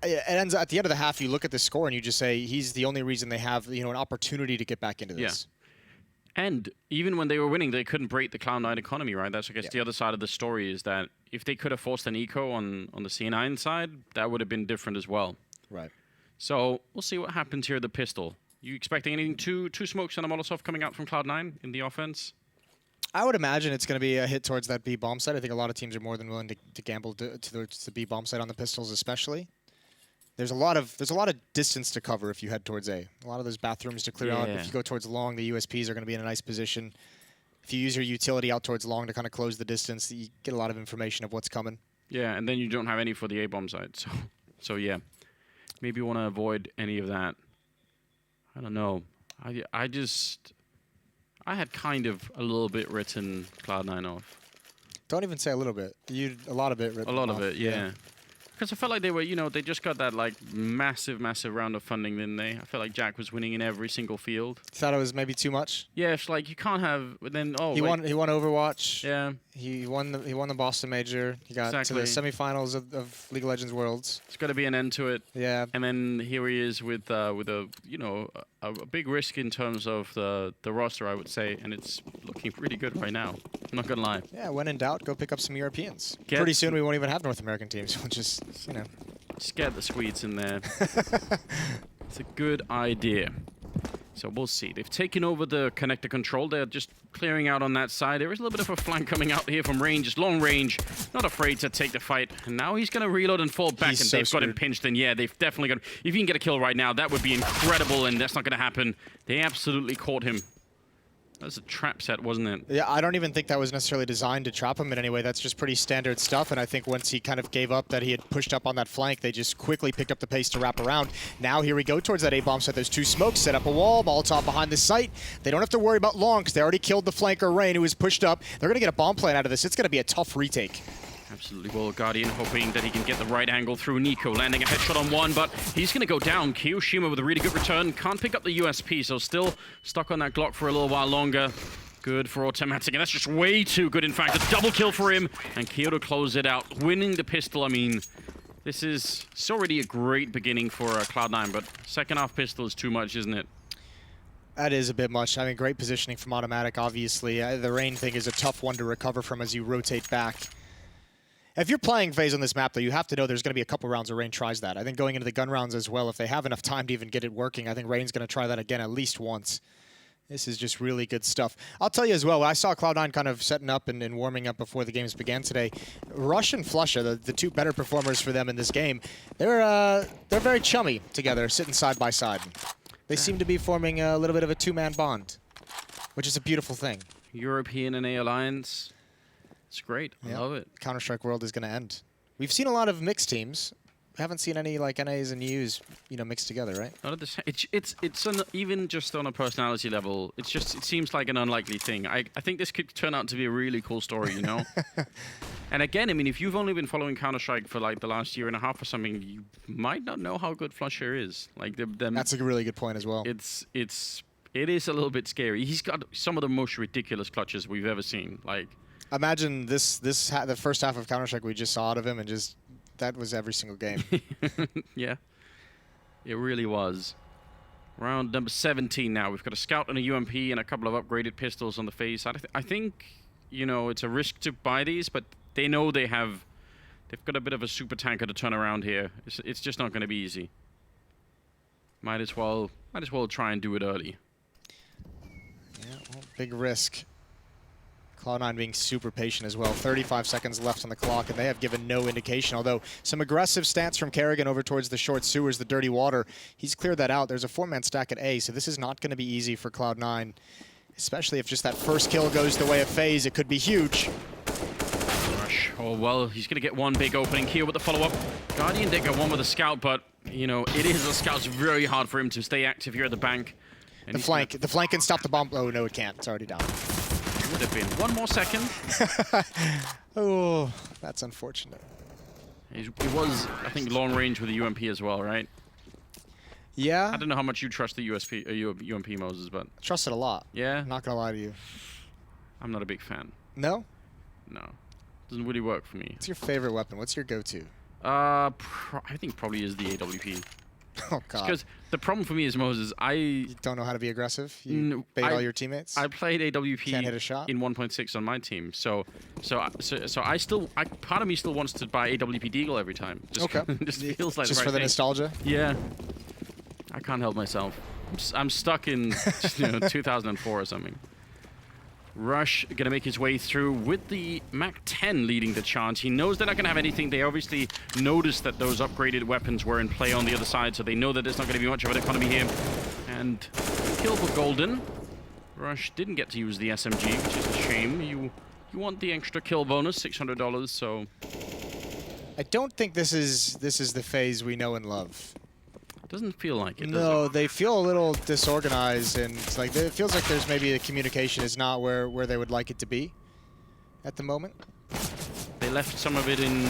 it ends at the end of the half. You look at the score and you just say he's the only reason they have an opportunity to get back into this. Yeah. And even when they were winning, they couldn't break the Cloud9 economy, right? That's I guess the other side of the story is that if they could have forced an eco on the C9 side, that would have been different as well. Right. So we'll see what happens here at the pistol. You expecting anything? Two smokes and a Molotov coming out from Cloud9 in the offense? I would imagine it's going to be a hit towards that B bomb site. I think a lot of teams are more than willing to gamble towards the B bomb site on the pistols, especially. There's a lot of distance to cover if you head towards A. A lot of those bathrooms to clear out. If you go towards long, the USPs are going to be in a nice position. If you use your utility out towards long to kind of close the distance, you get a lot of information of what's coming. Yeah, and then you don't have any for the A bomb side, So yeah, maybe you want to avoid any of that. I don't know. I had kind of a little bit written Cloud9 off. Don't even say a little bit. A lot of it written A lot off. of it, yeah. Because I felt like they were, they just got that like massive round of funding, didn't they? I felt like Jack was winning in every single field. Thought it was maybe too much. Yeah, it's like you can't have. But then He won Overwatch. Yeah. He won the Boston Major. He got to the semifinals of League of Legends Worlds. It's got to be an end to it. Yeah. And then here he is with a a big risk in terms of the roster, I would say, and it's looking pretty good right now. I'm not gonna lie. Yeah. When in doubt, go pick up some Europeans. Pretty soon we won't even have North American teams. We'll just Just get the Swedes in there. It's a good idea. So we'll see. They've taken over the connector control. They're just clearing out on that side. There is a little bit of a flank coming out here from range. Just long range. Not afraid to take the fight. And now he's going to reload and fall back. And they've got him pinched. And yeah, they've definitely got him. If he can get a kill right now, that would be incredible. And that's not going to happen. They absolutely caught him. That was a trap set, wasn't it? Yeah, I don't even think that was necessarily designed to trap him in any way. That's just pretty standard stuff, and I think once he kind of gave up that he had pushed up on that flank, they just quickly picked up the pace to wrap around. Now here we go towards that A-bomb site. There's two smokes, set up a wall, Molotov behind the site. They don't have to worry about long because they already killed the flanker, Rain, who was pushed up. They're going to get a bomb plant out of this. It's going to be a tough retake. Absolutely. Well, Guardian hoping that he can get the right angle through Nico, landing a headshot on one, but he's going to go down. Kiyoshima with a really good return. Can't pick up the USP, so still stuck on that Glock for a little while longer. Good for Automatic, and that's just way too good, in fact. A double kill for him, and Kyo to close it out. Winning the pistol, I mean, it's already a great beginning for Cloud9, but second half pistol is too much, isn't it? That is a bit much. I mean, great positioning from Automatic, obviously. The Rain thing is a tough one to recover from as you rotate back. If you're playing FaZe on this map, though, you have to know there's going to be a couple rounds where Rain tries that. I think going into the gun rounds as well, if they have enough time to even get it working, I think Rain's going to try that again at least once. This is just really good stuff. I'll tell you as well, I saw Cloud9 kind of setting up and warming up before the games began today. Rush and Flusha, the two better performers for them in this game, they're very chummy together, sitting side by side. They seem to be forming a little bit of a two-man bond, which is a beautiful thing. European and A Alliance. It's great. I love it. Counter-Strike World is going to end. We've seen a lot of mixed teams. We haven't seen any like NAs and Us, mixed together, right? Not at this. Even just on a personality level, it seems like an unlikely thing. I think this could turn out to be a really cool story, And again, I mean, if you've only been following Counter-Strike for like the last year and a half or something, you might not know how good Flusher is. Like that's a really good point as well. It is a little bit scary. He's got some of the most ridiculous clutches we've ever seen. Like, imagine the first half of Counter-Strike we just saw out of him, and just that was every single game. Yeah, it really was. Round number 17 now. We've got a Scout and a UMP and a couple of upgraded pistols on the FaZe side. I think, it's a risk to buy these, but they know they've got a bit of a super tanker to turn around here. It's just not going to be easy. Might as well try and do it early. Yeah, well, big risk. Cloud9 being super patient as well. 35 seconds left on the clock, and they have given no indication. Although some aggressive stance from Kerrigan over towards the short sewers, the dirty water. He's cleared that out. There's a 4-man stack at A, so this is not going to be easy for Cloud9. Especially if just that first kill goes the way of FaZe, it could be huge. Rush. Oh, well, he's going to get one big opening here with the follow-up. Guardian did get one with a Scout, but, it is a Scout's very hard for him to stay active here at the bank. And the flank can stop the bomb. Oh, no, it can't. It's already down. Would have been one more second. Oh, that's unfortunate. He was, I think, long range with the UMP as well, right? Yeah. I don't know how much you trust the UMP, Moses, but... Trust it a lot. Yeah? Not gonna lie to you. I'm not a big fan. No? No. Doesn't really work for me. What's your favorite weapon? What's your go-to? I think probably is the AWP. Oh, God. Because the problem for me is, Moses, You don't know how to be aggressive? You bait all your teammates? I played AWP Can't hit a shot? in 1.6 on my team, so part of me still wants to buy AWP Deagle every time. Just, okay. Just feels like just the right for the thing. Nostalgia? Yeah. I can't help myself. I'm stuck in 2004 or something. Rush going to make his way through with the MAC-10 leading the charge. He knows they're not going to have anything. They obviously noticed that those upgraded weapons were in play on the other side, so they know that there's not going to be much of an economy here. And kill for Golden. Rush didn't get to use the SMG, which is a shame. You want the extra kill bonus, $600, so I don't think this is the FaZe we know and love. Doesn't feel like it, does No, it? they feel a little disorganized, and it's like it feels like there's maybe the communication is not where they would like it to be at the moment. They left some of it in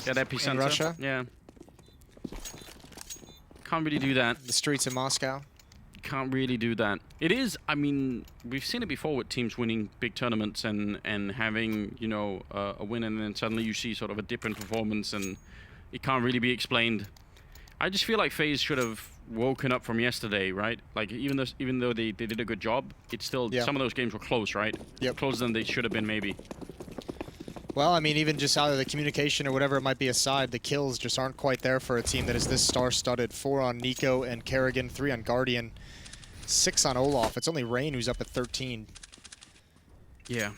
that epicenter. In Russia? Yeah. Can't really do that. The streets of Moscow. Can't really do that. It is, I mean, we've seen it before with teams winning big tournaments and having, you know, a win, and then suddenly you see sort of a dip in performance, and it can't really be explained. I just feel like FaZe should have woken up from yesterday, right? Like, even though they did a good job, it's still, some of those games were close, right? Yep. Closer than they should have been, maybe. Well, I mean, even just out of the communication or whatever it might be aside, the kills just aren't quite there for a team that is this star-studded. 4 on Nico and Kerrigan, 3 on Guardian, 6 on Olaf. It's only Rain who's up at 13. Yeah.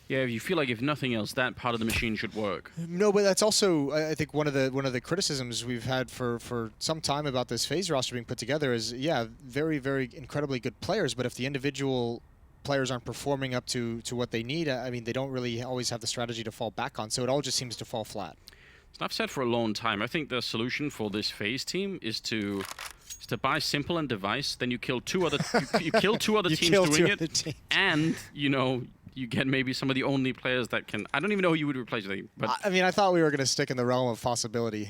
Yeah, you feel like if nothing else, that part of the machine should work. No, but that's also, I think, one of the criticisms we've had for some time about this FaZe roster being put together is, yeah, very, very incredibly good players, but if the individual players aren't performing up to what they need, I mean, they don't really always have the strategy to fall back on, so it all just seems to fall flat. So I've said for a long time, I think the solution for this FaZe team is to buy Simple and Device, then you kill two other you kill two other teams doing it, and you know, you get maybe some of the only players that can. I don't even know who you would replace with. But I mean, I thought we were going to stick in the realm of possibility.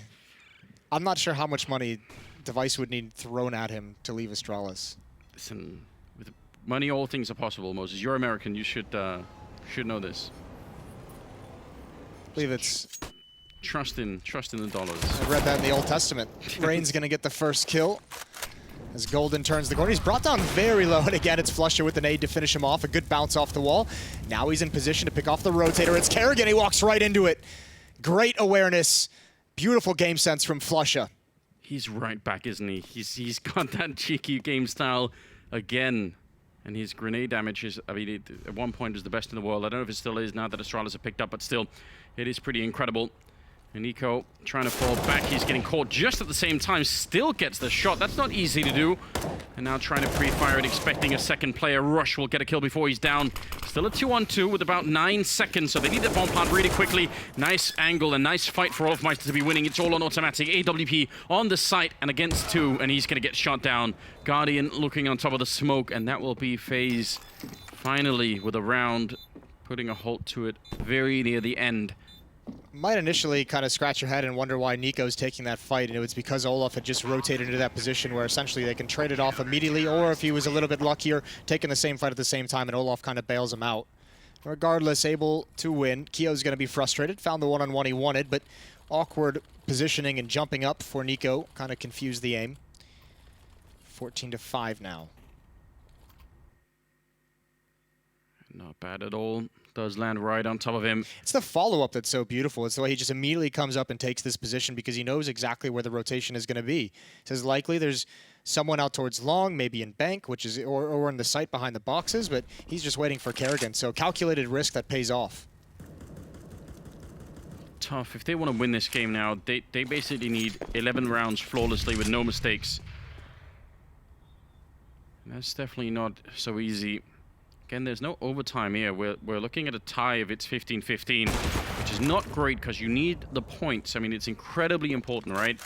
I'm not sure how much money Device would need thrown at him to leave Astralis. Listen, with money, all things are possible. Moses, you're American. You should know this. I believe it's. Trust in the dollars. I read that in the Old Testament. Rain's going to get the first kill as Golden turns the corner. He's brought down very low, and again, it's Flusher with an aid to finish him off. A good bounce off the wall. Now he's in position to pick off the rotator. It's Kerrigan. He walks right into it. Great awareness. Beautiful game sense from Flusher. He's right back, isn't he? He's got that cheeky game style again. And his grenade damage is, I mean, at one point was the best in the world. I don't know if it still is now that Astralis have picked up, but still, it is pretty incredible. And Nico trying to fall back. He's getting caught just at the same time. Still gets the shot. That's not easy to do. And now trying to pre-fire it, expecting a second player. Rush will get a kill before he's down. Still a 2-on-2 with about 9 seconds. So they need the bomb plant really quickly. Nice angle and nice fight for Olafmeister to be winning. It's all on automatic. AWP on the site and against 2. And he's going to get shot down. Guardian looking on top of the smoke. And that will be FaZe finally with a round, putting a halt to it very near the end. Might initially kind of scratch your head and wonder why Nico's taking that fight, and it's because Olaf had just rotated into that position where essentially they can trade it off immediately, or if he was a little bit luckier, taking the same fight at the same time, and Olaf kind of bails him out. Regardless, able to win. Kio's going to be frustrated. Found the one-on-one he wanted, but awkward positioning and jumping up for Nico kind of confused the aim. 14-5 now. Not bad at all. Does land right on top of him. It's the follow-up that's so beautiful. It's the way he just immediately comes up and takes this position because he knows exactly where the rotation is going to be. He says likely there's someone out towards long, maybe in bank, which is or in the site behind the boxes, but he's just waiting for Kerrigan. So calculated risk that pays off. Tough. If they want to win this game now, they basically need 11 rounds flawlessly with no mistakes. And that's definitely not so easy. Again, there's no overtime here. We're looking at a tie if it's 15-15, which is not great because you need the points. I mean, it's incredibly important, right?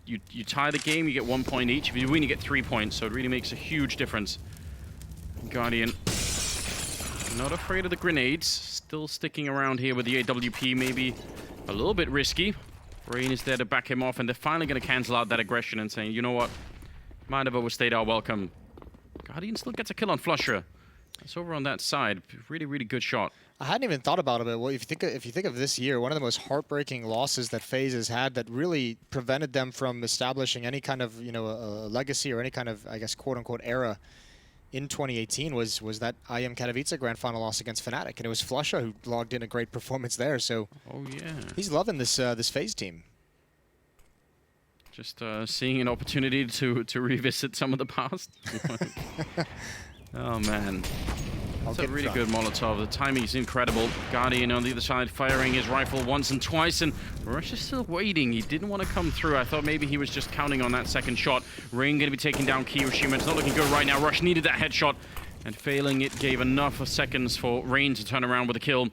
You tie the game, you get 1 point each. If you win, you get 3 points, so it really makes a huge difference. Guardian, not afraid of the grenades. Still sticking around here with the AWP, maybe a little bit risky. Rain is there to back him off, and they're finally going to cancel out that aggression and saying, you know what? Might have overstayed our welcome. Guardian still gets a kill on Flusher. It's over on that side. Really, really good shot. I hadn't even thought about it, but well, if you think of this year, one of the most heartbreaking losses that FaZe has had that really prevented them from establishing any kind of, you know, a legacy or any kind of, I guess, quote-unquote era in 2018 was that IM Katowice grand final loss against Fnatic, and it was Flusher who logged in a great performance there. So, oh yeah, he's loving this this FaZe team. Just seeing an opportunity to revisit some of the past. Oh man. That's a really good Molotov. The timing is incredible. Guardian on the other side firing his rifle once and twice, and Rush is still waiting. He didn't want to come through. I thought maybe he was just counting on that second shot. Rain going to be taking down Kiyoshima. It's not looking good right now. Rush needed that headshot, and failing it gave enough of seconds for Rain to turn around with a kill.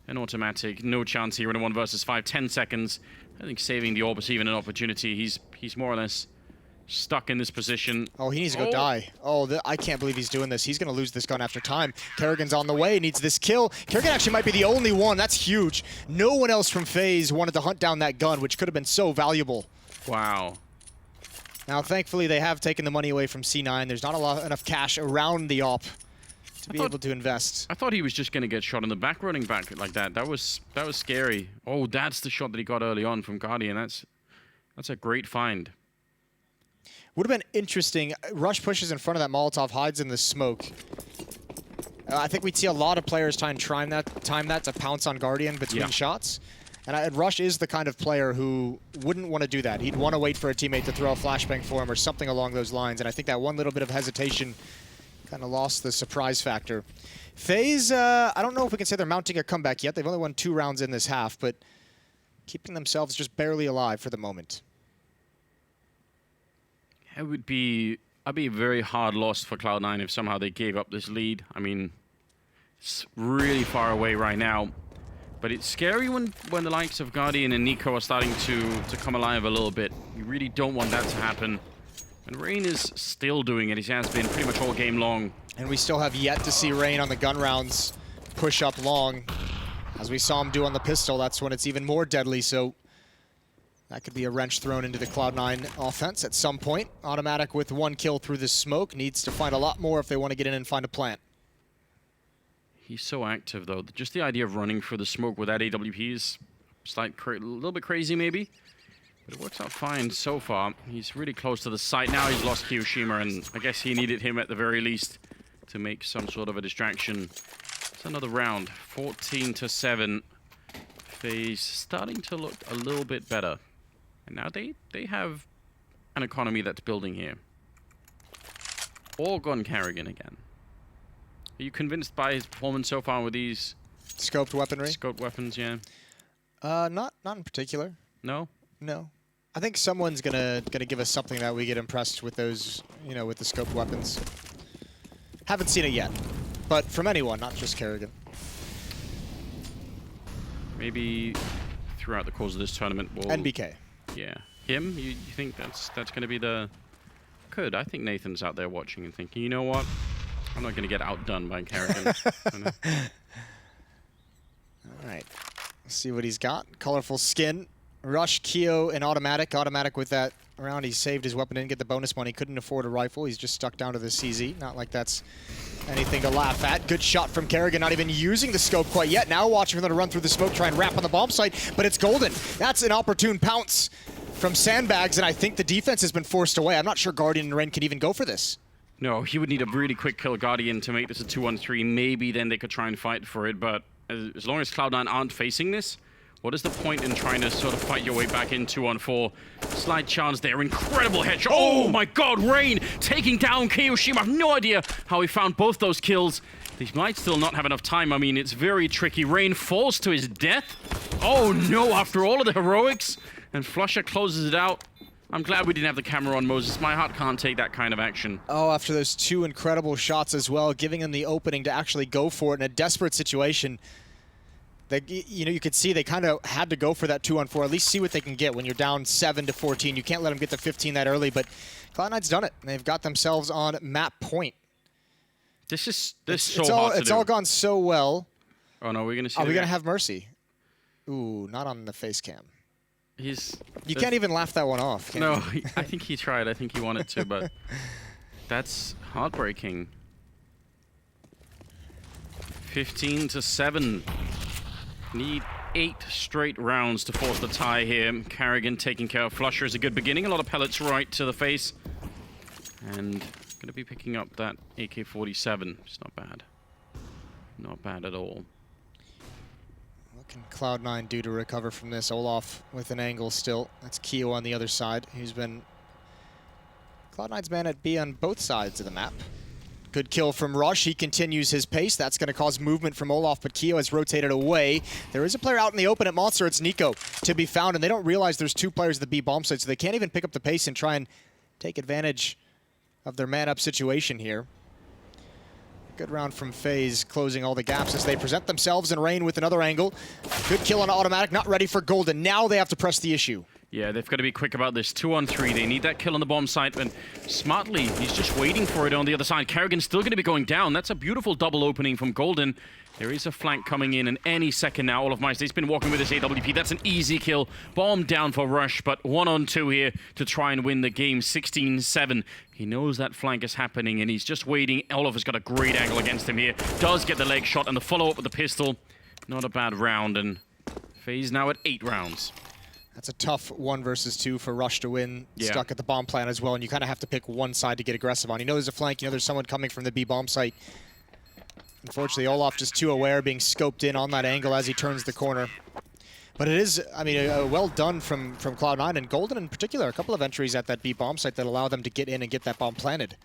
An automatic, no chance here in a 1 versus 5. 10 seconds. I think saving the orb is even an opportunity. He's more or less stuck in this position. Oh, he needs to go die. Oh, I can't believe he's doing this. He's going to lose this gun after time. Kerrigan's on the way, needs this kill. Kerrigan actually might be the only one. That's huge. No one else from FaZe wanted to hunt down that gun, which could have been so valuable. Wow. Now, thankfully, they have taken the money away from C9. There's not enough cash around the op to be able to invest. I thought he was just going to get shot in the back, running back like that. That was scary. Oh, that's the shot that he got early on from Guardian. That's a great find. Would have been interesting. Rush pushes in front of that Molotov, hides in the smoke. I think we'd see a lot of players time that to pounce on Guardian between shots. And Rush is the kind of player who wouldn't want to do that. He'd want to wait for a teammate to throw a flashbang for him or something along those lines. And I think that one little bit of hesitation kind of lost the surprise factor. FaZe, I don't know if we can say they're mounting a comeback yet. They've only won 2 rounds in this half, but keeping themselves just barely alive for the moment. I'd be a very hard loss for Cloud9 if somehow they gave up this lead. I mean, it's really far away right now. But it's scary when the likes of Guardian and Nico are starting to come alive a little bit. You really don't want that to happen. And Rain is still doing it. He has been pretty much all game long. And we still have yet to see Rain on the gun rounds push up long. As we saw him do on the pistol, that's when it's even more deadly. So that could be a wrench thrown into the Cloud9 offense at some point. Automatic with 1 kill through the smoke. Needs to find a lot more if they want to get in and find a plant. He's so active, though. Just the idea of running for the smoke with that AWP is a little bit crazy, maybe. But it works out fine so far. He's really close to the site. Now he's lost Kiyoshima, and I guess he needed him at the very least to make some sort of a distraction. It's another round. 14-7. FaZe starting to look a little bit better. And now they have an economy that's building here. All gone Kerrigan again. Are you convinced by his performance so far with these scoped weaponry? Scoped weapons, yeah. Not in particular. No? No. I think someone's gonna give us something that we get impressed with those, you know, with the scoped weapons. Haven't seen it yet, but from anyone, not just Kerrigan. Maybe throughout the course of this tournament, we'll... NBK. Yeah. Him? You think that's going to be the... Could. I think Nathan's out there watching and thinking, you know what? I'm not going to get outdone by Kerrigan. All right. Let's see what he's got. Colorful skin. Rush, Keo, and Automatic. Automatic with that round. He saved his weapon, didn't get the bonus money. Couldn't afford a rifle. He's just stuck down to the CZ. Not like that's anything to laugh at. Good shot from Kerrigan. Not even using the scope quite yet. Now watching for them to run through the smoke, try and wrap on the bomb site. But it's golden. That's an opportune pounce from Sandbags, and I think the defense has been forced away. I'm not sure Guardian and Ren can even go for this. No, he would need a really quick kill Guardian to make this a 2-on-3. Maybe then they could try and fight for it, but as long as Cloud9 aren't facing this, what is the point in trying to sort of fight your way back in 2-on-4? Slight chance there. Incredible headshot. Oh my god, Rain taking down Kiyoshima. I have no idea how he found both those kills. He might still not have enough time. I mean, it's very tricky. Rain falls to his death. Oh no, after all of the heroics. And Flusher closes it out. I'm glad we didn't have the camera on Moses. My heart can't take that kind of action. Oh, after those 2 incredible shots as well, giving him the opening to actually go for it in a desperate situation. They, you know, you could see they kind of had to go for that 2-on-4, at least see what they can get when you're down 7-14. You can't let them get to 15 that early, but Cloud9's done it. They've got themselves on map point. This is so hard to do. It's all gone so well. Oh no, we're gonna see. Are we gonna have Mercy? Ooh, not on the face cam. You can't even laugh that one off. No, I think he tried. I think he wanted to, but that's heartbreaking. 15-7. Need 8 straight rounds to force the tie here. Kerrigan taking care of Flusher is a good beginning. A lot of pellets right to the face. And going to be picking up that AK-47. It's not bad. Not bad at all. What can Cloud9 do to recover from this? Olaf with an angle still. That's Keo on the other side, who's been Cloud9's man at B on both sides of the map. Good kill from Rush. He continues his pace. That's going to cause movement from Olaf, but Keo has rotated away. There is a player out in the open at Monster. It's Nico to be found, and they don't realize there's 2 players at the B bomb site, so they can't even pick up the pace and try and take advantage of their man-up situation here. Good round from FaZe, closing all the gaps as they present themselves, and Rain with another angle. Good kill on Automatic, not ready for Golden. Now they have to press the issue. Yeah, they've got to be quick about this. 2-on-3. They need that kill on the bomb site, and smartly, he's just waiting for it on the other side. Kerrigan's still going to be going down. That's a beautiful double opening from Golden. There is a flank coming in any second now. All of Meister's been walking with his AWP. That's an easy kill. Bomb down for Rush, but 1-on-2 here to try and win the game. 16-7. He knows that flank is happening, and he's just waiting. Olof has got a great angle against him here. Does get the leg shot, and the follow-up with the pistol. Not a bad round, and FaZe now at 8 rounds. That's a tough 1 versus 2 for Rush to win. Yeah. Stuck at the bomb plant as well, and you kind of have to pick one side to get aggressive on. You know there's a flank, you know there's someone coming from the B bomb site. Unfortunately, Olaf just too aware, being scoped in on that angle as he turns the corner. But it is, I mean, well done from Cloud9 and Golden in particular. A couple of entries at that B bomb site that allow them to get in and get that bomb planted.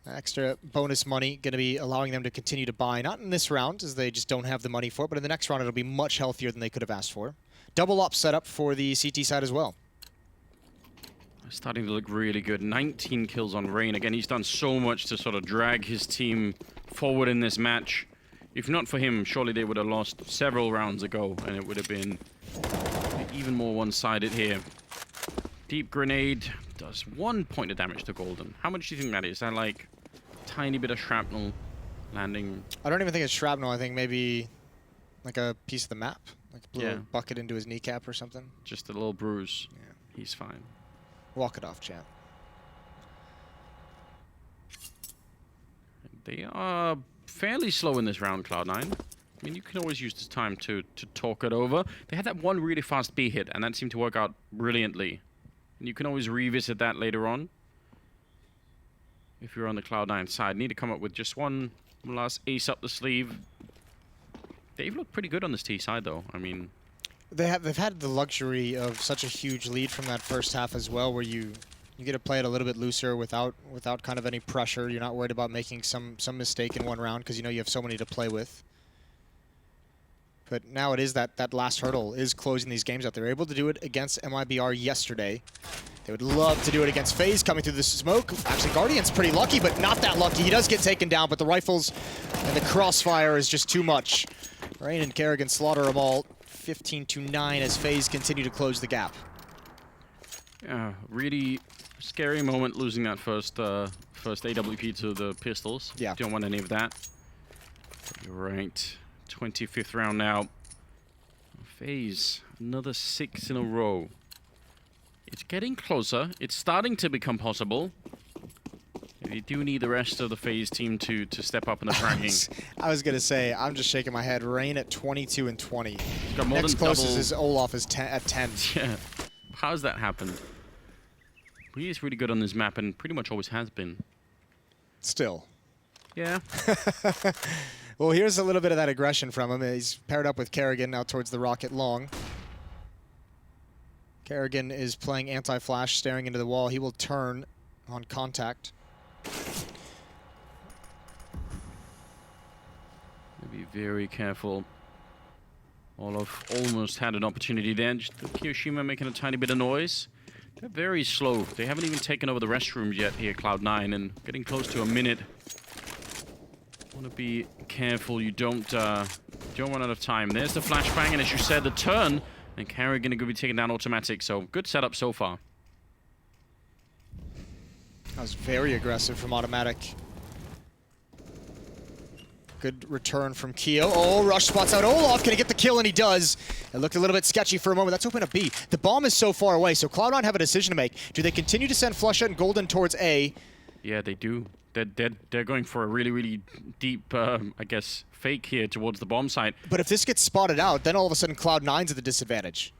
Extra bonus money going to be allowing them to continue to buy. Not in this round, as they just don't have the money for it, but in the next round it'll be much healthier than they could have asked for. Double up setup for the CT side as well. Starting to look really good. 19 kills on Rain. Again, he's done so much to sort of drag his team forward in this match. If not for him, surely they would have lost several rounds ago, and it would have been even more one-sided here. Deep grenade does 1 point of damage to Golden. How much do you think that is? Is that like a tiny bit of shrapnel landing? I don't even think it's shrapnel. I think maybe like a piece of the map. Like blew a bucket into his kneecap or something. Just a little bruise. Yeah. He's fine. Walk it off, champ. They are fairly slow in this round, Cloud9. I mean, you can always use this time to talk it over. They had that one really fast B hit, and that seemed to work out brilliantly. And you can always revisit that later on. If you're on the Cloud9 side, need to come up with just one last ace up the sleeve. They've looked pretty good on this T side, though. I mean, they've had the luxury of such a huge lead from that first half as well, where you get to play it a little bit looser without kind of any pressure. You're not worried about making some mistake in one round because you know you have so many to play with. But now it is that last hurdle is closing these games out. They were able to do it against MIBR yesterday. They would love to do it against FaZe coming through the smoke. Actually, Guardian's pretty lucky, but not that lucky. He does get taken down, but the rifles and the crossfire is just too much. Rain and Kerrigan slaughter them all. 15-9 as FaZe continue to close the gap. Yeah, really scary moment losing that first AWP to the pistols. Yeah. Don't want any of that. But you're right. 25th round now. FaZe, another 6 in a row. It's getting closer. It's starting to become possible. You do need the rest of the FaZe team to step up in the fragging. I was going to say, I'm just shaking my head. Rain at 22 and 20. Got more Next than closest double. is Olaf is at 10. Yeah. How's that happened? He is really good on this map and pretty much always has been. Still. Yeah. Well, here's a little bit of that aggression from him. He's paired up with Kerrigan now towards the rocket long. Kerrigan is playing anti-flash, staring into the wall. He will turn on contact. Be very careful. Olaf almost had an opportunity there. Just Kiyoshima making a tiny bit of noise. They're very slow. They haven't even taken over the restrooms yet here, Cloud9, and getting close to a minute. Want to be careful you don't run out of time. There's the flashbang, and as you said, the turn, and Kerrigan going to be taking down automatic. So good setup so far. That was very aggressive from Automatic. Good return from Keo. Oh, Rush spots out Olaf. Can he get the kill? And he does. It looked a little bit sketchy for a moment. That's open a B. The bomb is so far away, so Cloud9 have a decision to make. Do they continue to send Flusha and Golden towards A? Yeah, they do. They're going for a really, really deep, I guess, fake here towards the bomb site. But if this gets spotted out, then all of a sudden Cloud9's at the disadvantage.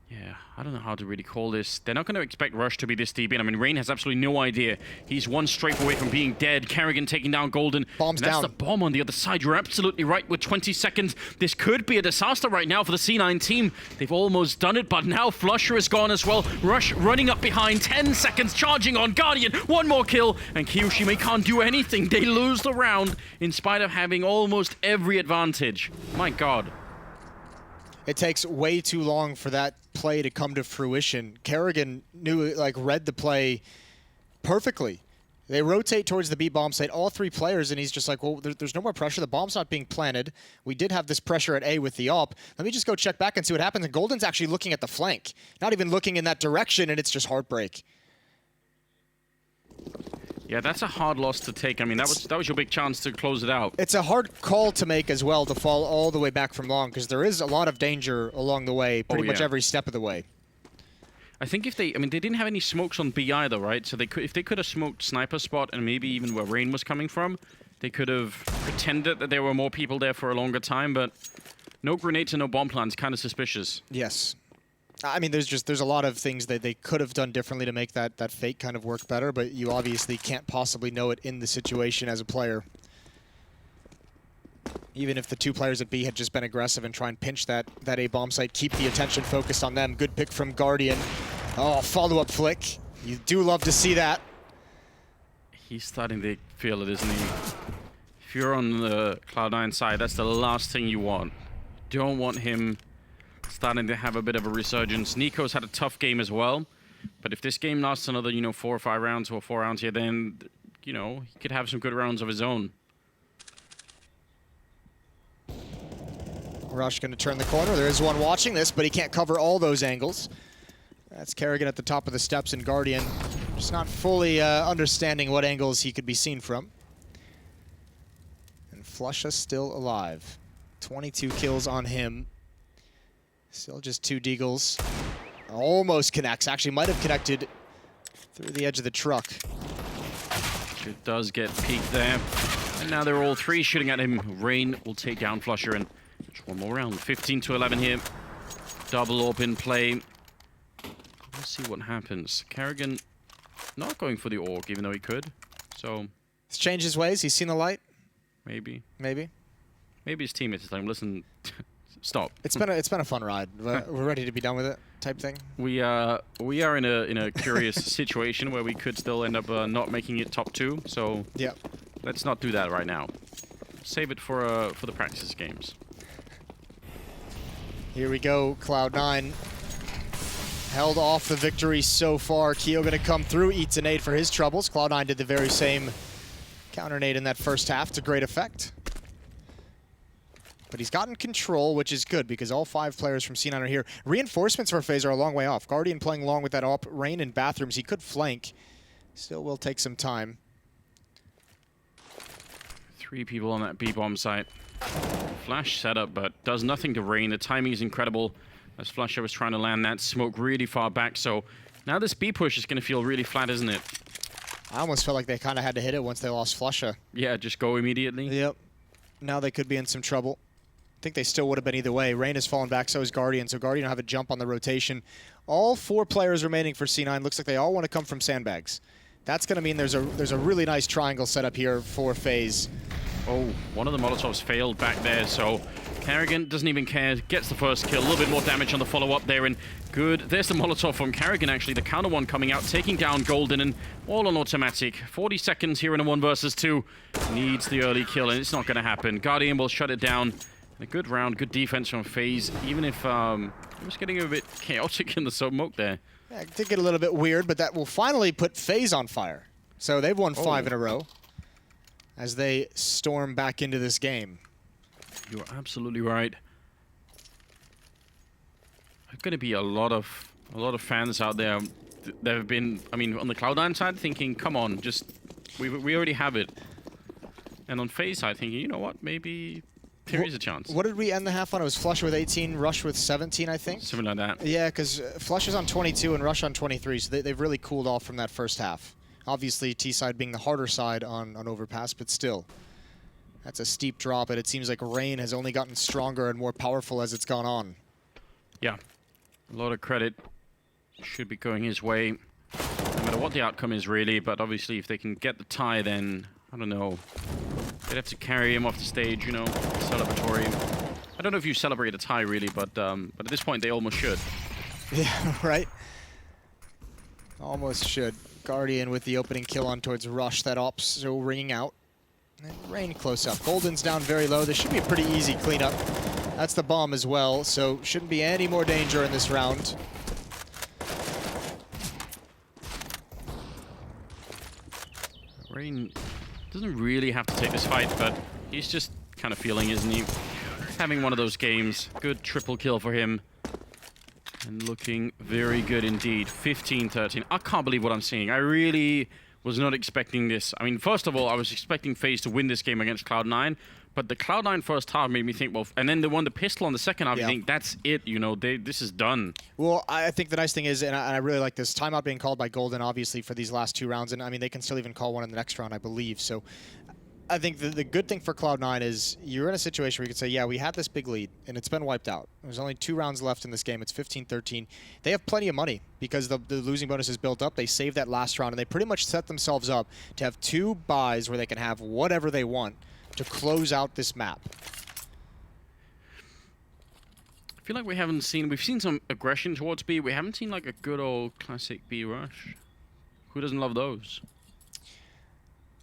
Yeah, I don't know how to really call this. They're not going to expect Rush to be this deep in. I mean, Rain has absolutely no idea. He's one strafe away from being dead. Kerrigan taking down Golden. Bomb's down. That's the bomb on the other side. You're absolutely right. With 20 seconds, this could be a disaster right now for the C9 team. They've almost done it, but now Flusher is gone as well. Rush running up behind. 10 seconds, charging on Guardian. One more kill, and Kiyoshima can't do anything. They lose the round in spite of having almost every advantage. My God. It takes way too long for that play to come to fruition. Kerrigan read the play perfectly. They rotate towards the B bomb site, all 3 players, and he's just like, well, there's no more pressure. The bomb's not being planted. We did have this pressure at A with the AWP. Let me just go check back and see what happens. And Golden's actually looking at the flank, not even looking in that direction, and it's just heartbreak. Yeah, that's a hard loss to take. I mean, that was your big chance to close it out. It's a hard call to make as well, to fall all the way back from long, because there is a lot of danger along the way, pretty much every step of the way. I think they didn't have any smokes on B either, right? So if they could have smoked sniper spot and maybe even where Rain was coming from, they could have pretended that there were more people there for a longer time, but no grenades and no bomb plants, kind of suspicious. Yes. I mean, there's a lot of things that they could have done differently to make that fake kind of work better, but you obviously can't possibly know it in the situation as a player. Even if the 2 players at B had just been aggressive and try and pinch that A bomb site, keep the attention focused on them. Good pick from Guardian. Oh, follow-up flick. You do love to see that. He's starting to feel it, isn't he? If you're on the Cloud9 side, that's the last thing you want. Don't want him starting to have a bit of a resurgence. Nico's had a tough game as well, but if this game lasts another, 4 or 5 rounds or 4 rounds here, then, he could have some good rounds of his own. Rush going to turn the corner. There is one watching this, but he can't cover all those angles. That's Kerrigan at the top of the steps, and Guardian just not fully understanding what angles he could be seen from. And Flusha still alive. 22 kills on him. Still just 2 deagles. Almost connects. Actually might have connected through the edge of the truck. It does get peeked there. And now they're all 3 shooting at him. Rain will take down Flusha, and just one more round. 15 to 11 here. Double AWP in play. Let's see what happens. Kerrigan not going for the AWP, even though he could. So he's changed his ways. He's seen the light. Maybe. Maybe His teammates is like, listen, stop. It's been a fun ride. We're ready to be done with it, type thing. We are in a curious situation where we could still end up not making it top 2. So yeah, let's not do that right now. Save it for the practice games. Here we go, Cloud9. Held off the victory so far. Keo gonna come through, eats a nade for his troubles. Cloud9 did the very same counter nade in that first half to great effect. But he's gotten control, which is good because all 5 players from C9 are here. Reinforcements for FaZe are a long way off. Guardian playing along with that AWP. Rain in bathrooms. He could flank. Still will take some time. 3 people on that B-bomb site. Flash setup, but does nothing to Rain. The timing is incredible as Flusha was trying to land that smoke really far back. So now this B push is going to feel really flat, isn't it? I almost felt like they kind of had to hit it once they lost Flusha. Yeah, just go immediately. Yep. Now they could be in some trouble. I think they still would have been either way. Rain has fallen back, so is Guardian. So Guardian will have a jump on the rotation. All 4 players remaining for C9. Looks like they all want to come from sandbags. That's going to mean there's a really nice triangle set up here for FaZe. Oh, one of the Molotovs failed back there, so Kerrigan doesn't even care, gets the first kill, a little bit more damage on the follow-up there, and good. There's the Molotov from Kerrigan, actually, the counter one coming out, taking down Golden, and all on automatic. 40 seconds here in a 1 versus 2. Needs the early kill, and it's not going to happen. Guardian will shut it down. And a good round, good defense from FaZe, even if it was getting a bit chaotic in the smoke there. Yeah, it did get a little bit weird, but that will finally put FaZe on fire. So they've won 5 in a row as they storm back into this game. You're absolutely right. There's going to be a lot of fans out there that have been, I mean, on the Cloud9 side thinking, come on, just we already have it. And on FaZe side thinking, you know what, maybe there is a chance. What did we end the half on? It was Flusha with 18, Rush with 17, I think? Something like that. Yeah, because Flush is on 22 and Rush on 23, so they've really cooled off from that first half. Obviously, T-side being the harder side on Overpass, but still. That's a steep drop, and it seems like Rain has only gotten stronger and more powerful as it's gone on. Yeah, a lot of credit should be going his way, no matter what the outcome is really, but obviously if they can get the tie, then, I don't know, they'd have to carry him off the stage, you know, celebratory. I don't know if you celebrate a tie really, but at this point they almost should. Yeah, right? Almost should. Guardian with the opening kill on towards Rush. That op's still ringing out. And Rain close up. Golden's down very low. This should be a pretty easy cleanup. That's the bomb as well, so shouldn't be any more danger in this round. Rain doesn't really have to take this fight, but he's just kind of feeling, isn't he? Having one of those games. Good triple kill for him. And looking very good indeed. 15-13. I can't believe what I'm seeing. I really was not expecting this. I mean, first of all, I was expecting FaZe to win this game against Cloud9, but the Cloud9 first half made me think, well, and then they won the pistol on the second half, you think, that's it, you know, this is done. Well, I think the nice thing is, and I really like this, timeout being called by Golden, obviously, for these last 2 rounds, and I mean, they can still even call one in the next round, I believe, so I think the good thing for Cloud9 is you're in a situation where you could say, yeah, we had this big lead, and it's been wiped out. There's only 2 rounds left in this game. It's 15-13. They have plenty of money because the losing bonus is built up. They saved that last round, and they pretty much set themselves up to have 2 buys where they can have whatever they want to close out this map. I feel like we've seen some aggression towards B. We haven't seen like a good old classic B rush. Who doesn't love those?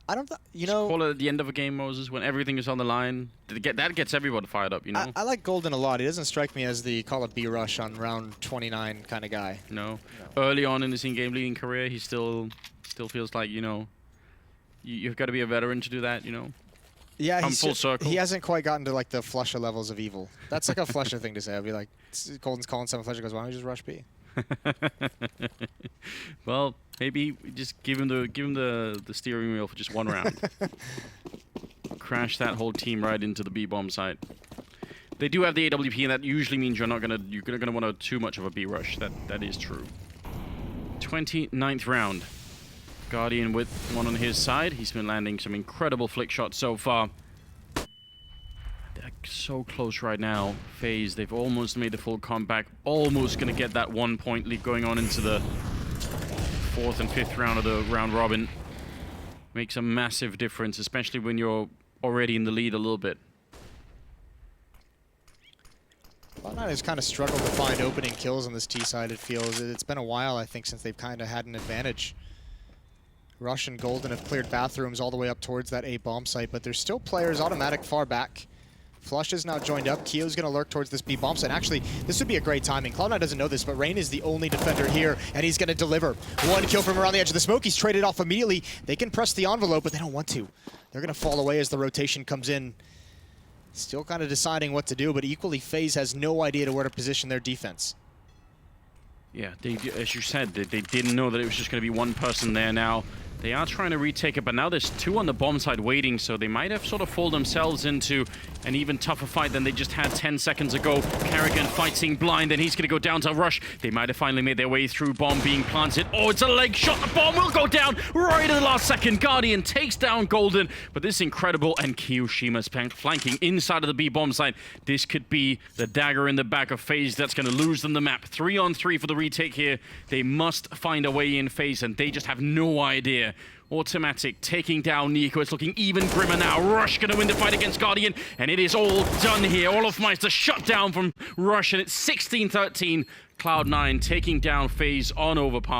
I don't, you know, call it at the end of a game, Moses, when everything is on the line. That gets everyone fired up, you know. I like Golden a lot. He doesn't strike me as the call it B rush on round 29 kind of guy. No. Early on in his in-game leading career, he still feels like, you know, you've got to be a veteran to do that, you know. Yeah, come full circle. He hasn't quite gotten to like the Flusher levels of evil. That's like a Flusher thing to say. I'd be like, Golden's calling 7 Flusher, goes, why don't you just rush B? Well, maybe just give him the steering wheel for just 1 round. Crash that whole team right into the B bomb site. They do have the AWP, and that usually means you're not gonna want too much of a B rush. That is true. 29th round. Guardian with 1 on his side. He's been landing some incredible flick shots so far. They're so close right now. FaZe, they've almost made the full comeback. Almost going to get that 1-point lead going on into the 4th and 5th round of the round robin. Makes a massive difference, especially when you're already in the lead a little bit. Cloud9 has kind of struggled to find opening kills on this T side, it feels. It's been a while, I think, since they've kind of had an advantage. Rush and Golden have cleared bathrooms all the way up towards that A bomb site, but there's still players automatic far back. Flush is now joined up. Keo's going to lurk towards this B bomb site. Actually, this would be a great timing. Cloud9 doesn't know this, but Rain is the only defender here, and he's going to deliver. 1 kill from around the edge of the smoke. He's traded off immediately. They can press the envelope, but they don't want to. They're going to fall away as the rotation comes in. Still kind of deciding what to do, but equally FaZe has no idea to where to position their defense. Yeah, as you said, they didn't know that it was just going to be 1 person there now. They are trying to retake it, but now there's 2 on the bomb side waiting, so they might have sort of fooled themselves into an even tougher fight than they just had 10 seconds ago. Carrigan fighting blind, and he's going to go down to Rush. They might have finally made their way through. Bomb being planted. Oh, it's a leg shot. The bomb will go down right at the last second. Guardian takes down Golden, but this is incredible, and Kiyoshima's flanking inside of the B bomb side. This could be the dagger in the back of FaZe that's going to lose them the map. 3-on-3 for the retake here. They must find a way in FaZe, and they just have no idea. Automatic taking down Nico. It's looking even grimmer now. Rush going to win the fight against Guardian, and it is all done here. Olofmeister shut down from Rush, and it's 16-13. Cloud9 taking down FaZe on Overpass.